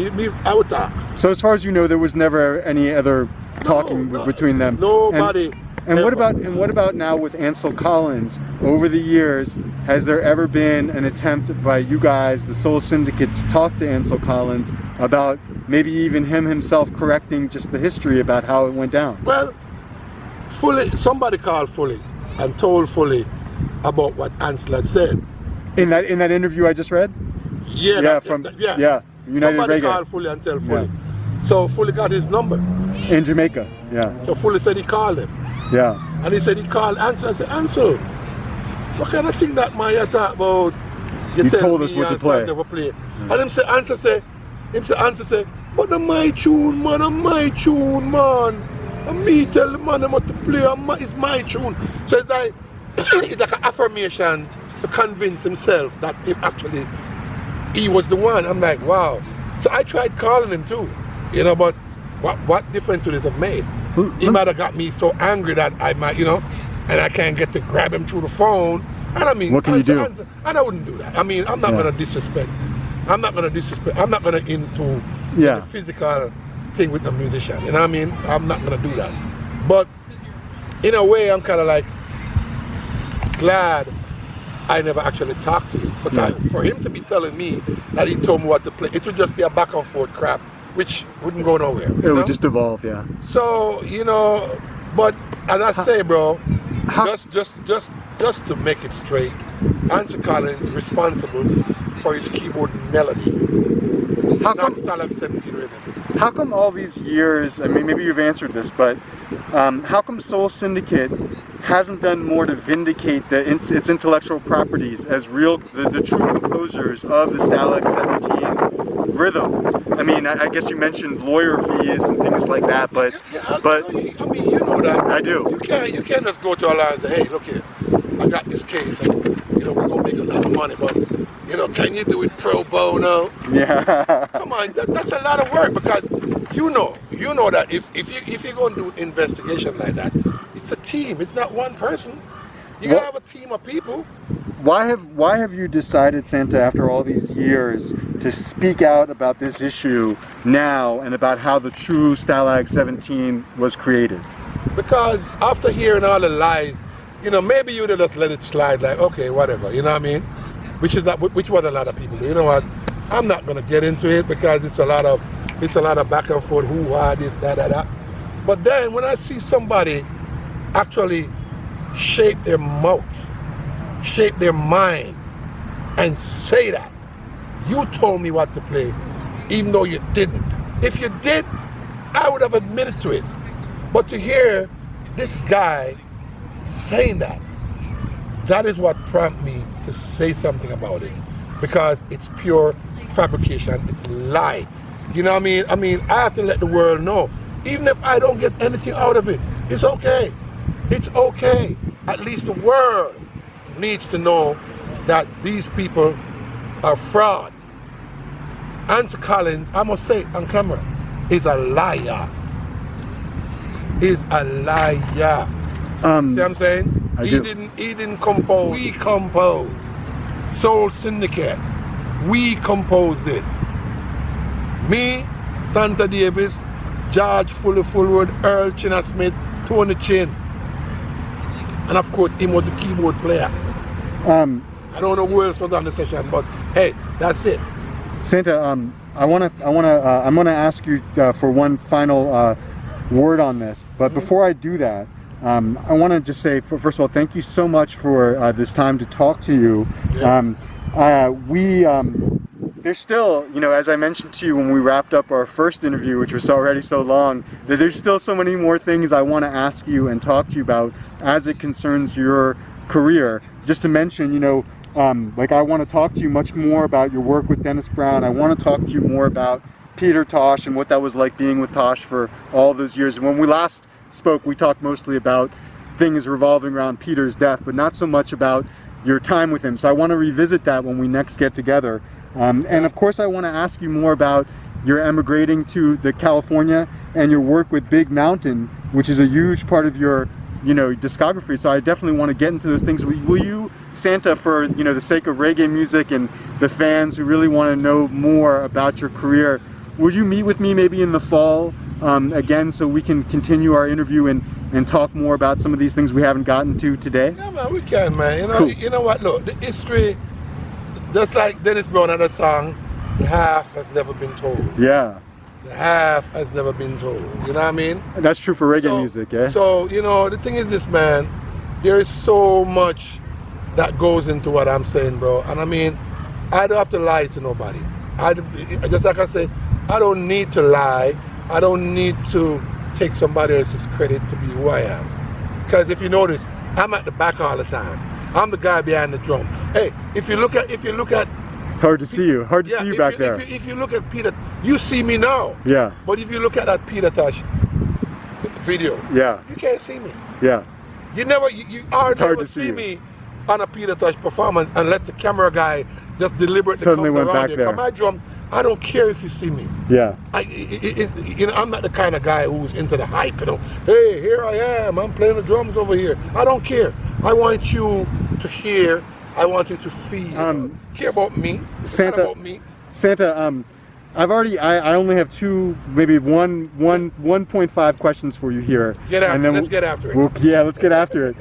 I would talk. So as far as you know, there was never any other talking between them. Nobody. And what about now with Ansel Collins? Over the years, has there ever been an attempt by you guys, the Soul Syndicate, to talk to Ansel Collins about maybe even him himself correcting just the history about how it went down? Well, somebody called Fully and told Fully about what Ansel had said. In that interview I just read? Yeah. United somebody Reggae. called Fully and tell Fully. Yeah. So Fully got his number. In Jamaica, yeah. So Fully said he called him. Yeah. And he said he called Ansel. I said, Ansel, what kind of thing that man you talk about? You told us what to play. And Ansel say, but the my tune, man, And me tell the man what to play, it's my tune. So it's like an affirmation to convince himself that he was the one. I'm like, wow. So I tried calling him too, you know, but what difference would it have made? He might have got me so angry that I might, you know, and I can't get to grab him through the phone. And I mean, what can you do? And I wouldn't do that. I mean, I'm not going to disrespect. I'm not going to into the physical thing with the musician. You know what I mean? I'm not going to do that. But in a way, I'm kind of like glad I never actually talked to him. Because for him to be telling me that he told me what to play, it would just be a back and forth crap, which wouldn't go nowhere. It would just evolve, yeah. So, you know, but as I say, bro, just to make it straight, Ansel Collins is responsible for his keyboard melody, not Stalag 17 rhythm. How come all these years, I mean, maybe you've answered this, but how come Soul Syndicate hasn't done more to vindicate its intellectual properties as the true composers of the Stalag 17 rhythm? I mean, I guess you mentioned lawyer fees and things like that, but I mean, you know that. I do. You can't just go to a lawyer and say, hey, look here, I got this case, and you know we're gonna make a lot of money, but you know, can you do it pro bono? Yeah. Come on, that's a lot of work, because you know that if you're gonna do investigation like that, it's a team. It's not one person. You gotta have a team of people. Why have you decided, Santa, after all these years, to speak out about this issue now and about how the true Stalag 17 was created? Because after hearing all the lies, you know, maybe you'd have just let it slide, like, okay, whatever, you know what I mean? Which what a lot of people do. You know what? I'm not gonna get into it because it's a lot of back and forth, hoo-ha, this, that. But then when I see somebody actually shape their mouth, shape their mind, and say that you told me what to play, even though you didn't. If you did, I would have admitted to it. But to hear this guy saying that is what prompted me to say something about it, because it's pure fabrication, it's lie. You know what I mean? I have to let the world know. Even if I don't get anything out of it, it's okay. It's okay. At least the world needs to know that these people are fraud. Answer Collins, I must say on camera, is a liar. Is a liar. See what I'm saying? He didn't compose. We composed. Soul Syndicate. We composed it. Me, Santa Davis, George Fullwood, Earl Chinna Smith, Tony Chin. And of course, him was the keyboard player. I don't know who else was on the session, but hey, that's it. Santa, I'm gonna ask you for one final word on this, but before I do that, I want to just say, first of all, thank you so much for this time to talk to you. Yeah. There's still, you know, as I mentioned to you when we wrapped up our first interview, which was already so long, that there's still so many more things I want to ask you and talk to you about as it concerns your career. Just to mention, you know, like I want to talk to you much more about your work with Dennis Brown. I want to talk to you more about Peter Tosh and what that was like being with Tosh for all those years. And when we last spoke, we talked mostly about things revolving around Peter's death, but not so much about your time with him. So I want to revisit that when we next get together. And of course I want to ask you more about your emigrating to California and your work with Big Mountain, which is a huge part of your, you know, discography. So I definitely want to get into those things. Will you, Santa, for, you know, the sake of reggae music and the fans who really want to know more about your career, would you meet with me maybe in the fall again, so we can continue our interview and talk more about some of these things we haven't gotten to today? Yeah, man, we can, man. You know, cool. You know what? Look, the history, just like Dennis Brown had a song, the half has never been told. Yeah. The half has never been told. You know what I mean? That's true for reggae music, yeah? So, you know, the thing is this, man, there is so much that goes into what I'm saying, bro. And I mean, I don't have to lie to nobody. Just like I said, I don't need to lie. I don't need to take somebody else's credit to be who I am. Because if you notice, I'm at the back all the time. I'm the guy behind the drum. Hey, if you look at it's hard to see you. Hard to see you back there. If you look at Peter, you see me now. Yeah. But if you look at that Peter Tosh video, yeah, you can't see me. Yeah. You hardly never see me on a Peter Tosh performance unless the camera guy just deliberately suddenly comes went around back here. there. For my drum, I don't care if you see me. Yeah. You know, I'm not the kind of guy who's into the hype. You know, hey, here I am. I'm playing the drums over here. I don't care. I want you to hear. I want you to feel. Care about me. Santa. About me. Santa. I only have two, maybe 1.5 questions for you here. Let's get after it. Yeah, let's get after it.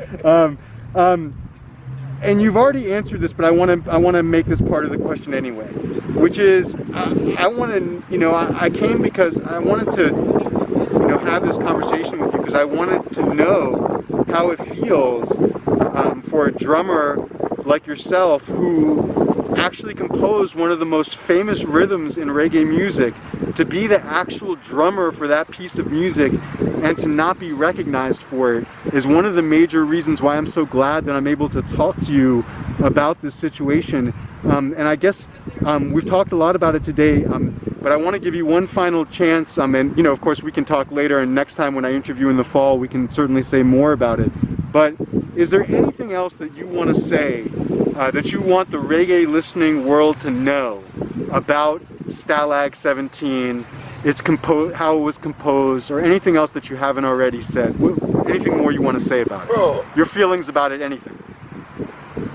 And you've already answered this, but I want to make this part of the question anyway, which is I want to, you know, I came because I wanted to, you know, have this conversation with you because I wanted to know how it feels for a drummer like yourself who actually composed one of the most famous rhythms in reggae music, to be the actual drummer for that piece of music and to not be recognized for it is one of the major reasons why I'm so glad that I'm able to talk to you about this situation. And I guess we've talked a lot about it today, but I want to give you one final chance, and you know, of course we can talk later, and next time when I interview in the fall we can certainly say more about it. But is there anything else that you want to say that you want the reggae listening world to know about Stalag 17, how it was composed, or anything else that you haven't already said? Anything more you want to say about it? Bro, your feelings about it, anything?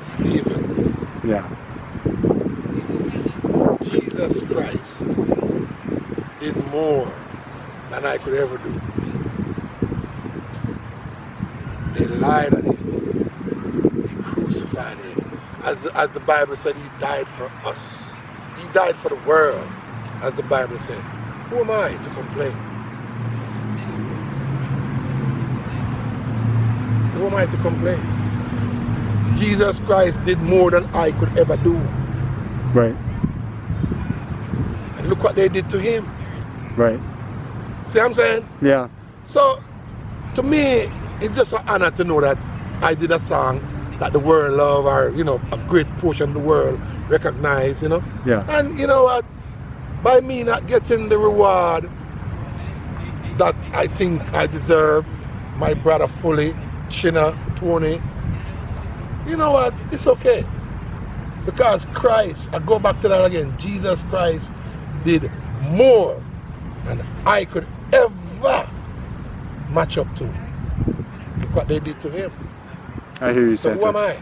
Stephen. Yeah. Jesus Christ did more than I could ever do. They lied on him. They crucified him. As the Bible said, he died for us. He died for the world, as the Bible said. Who am I to complain? Who am I to complain? Jesus Christ did more than I could ever do. Right. And look what they did to him. Right. See what I'm saying? Yeah. So, to me, it's just an honor to know that I did a song that the world love, or you know, a great portion of the world recognize, you know. Yeah. And you know what? By me not getting the reward that I think I deserve, my brother fully, China, Tony, you know what? It's okay. Because Christ, I go back to that again, Jesus Christ did more than I could ever match up to what they did to him. I hear you, So Santa. who am I?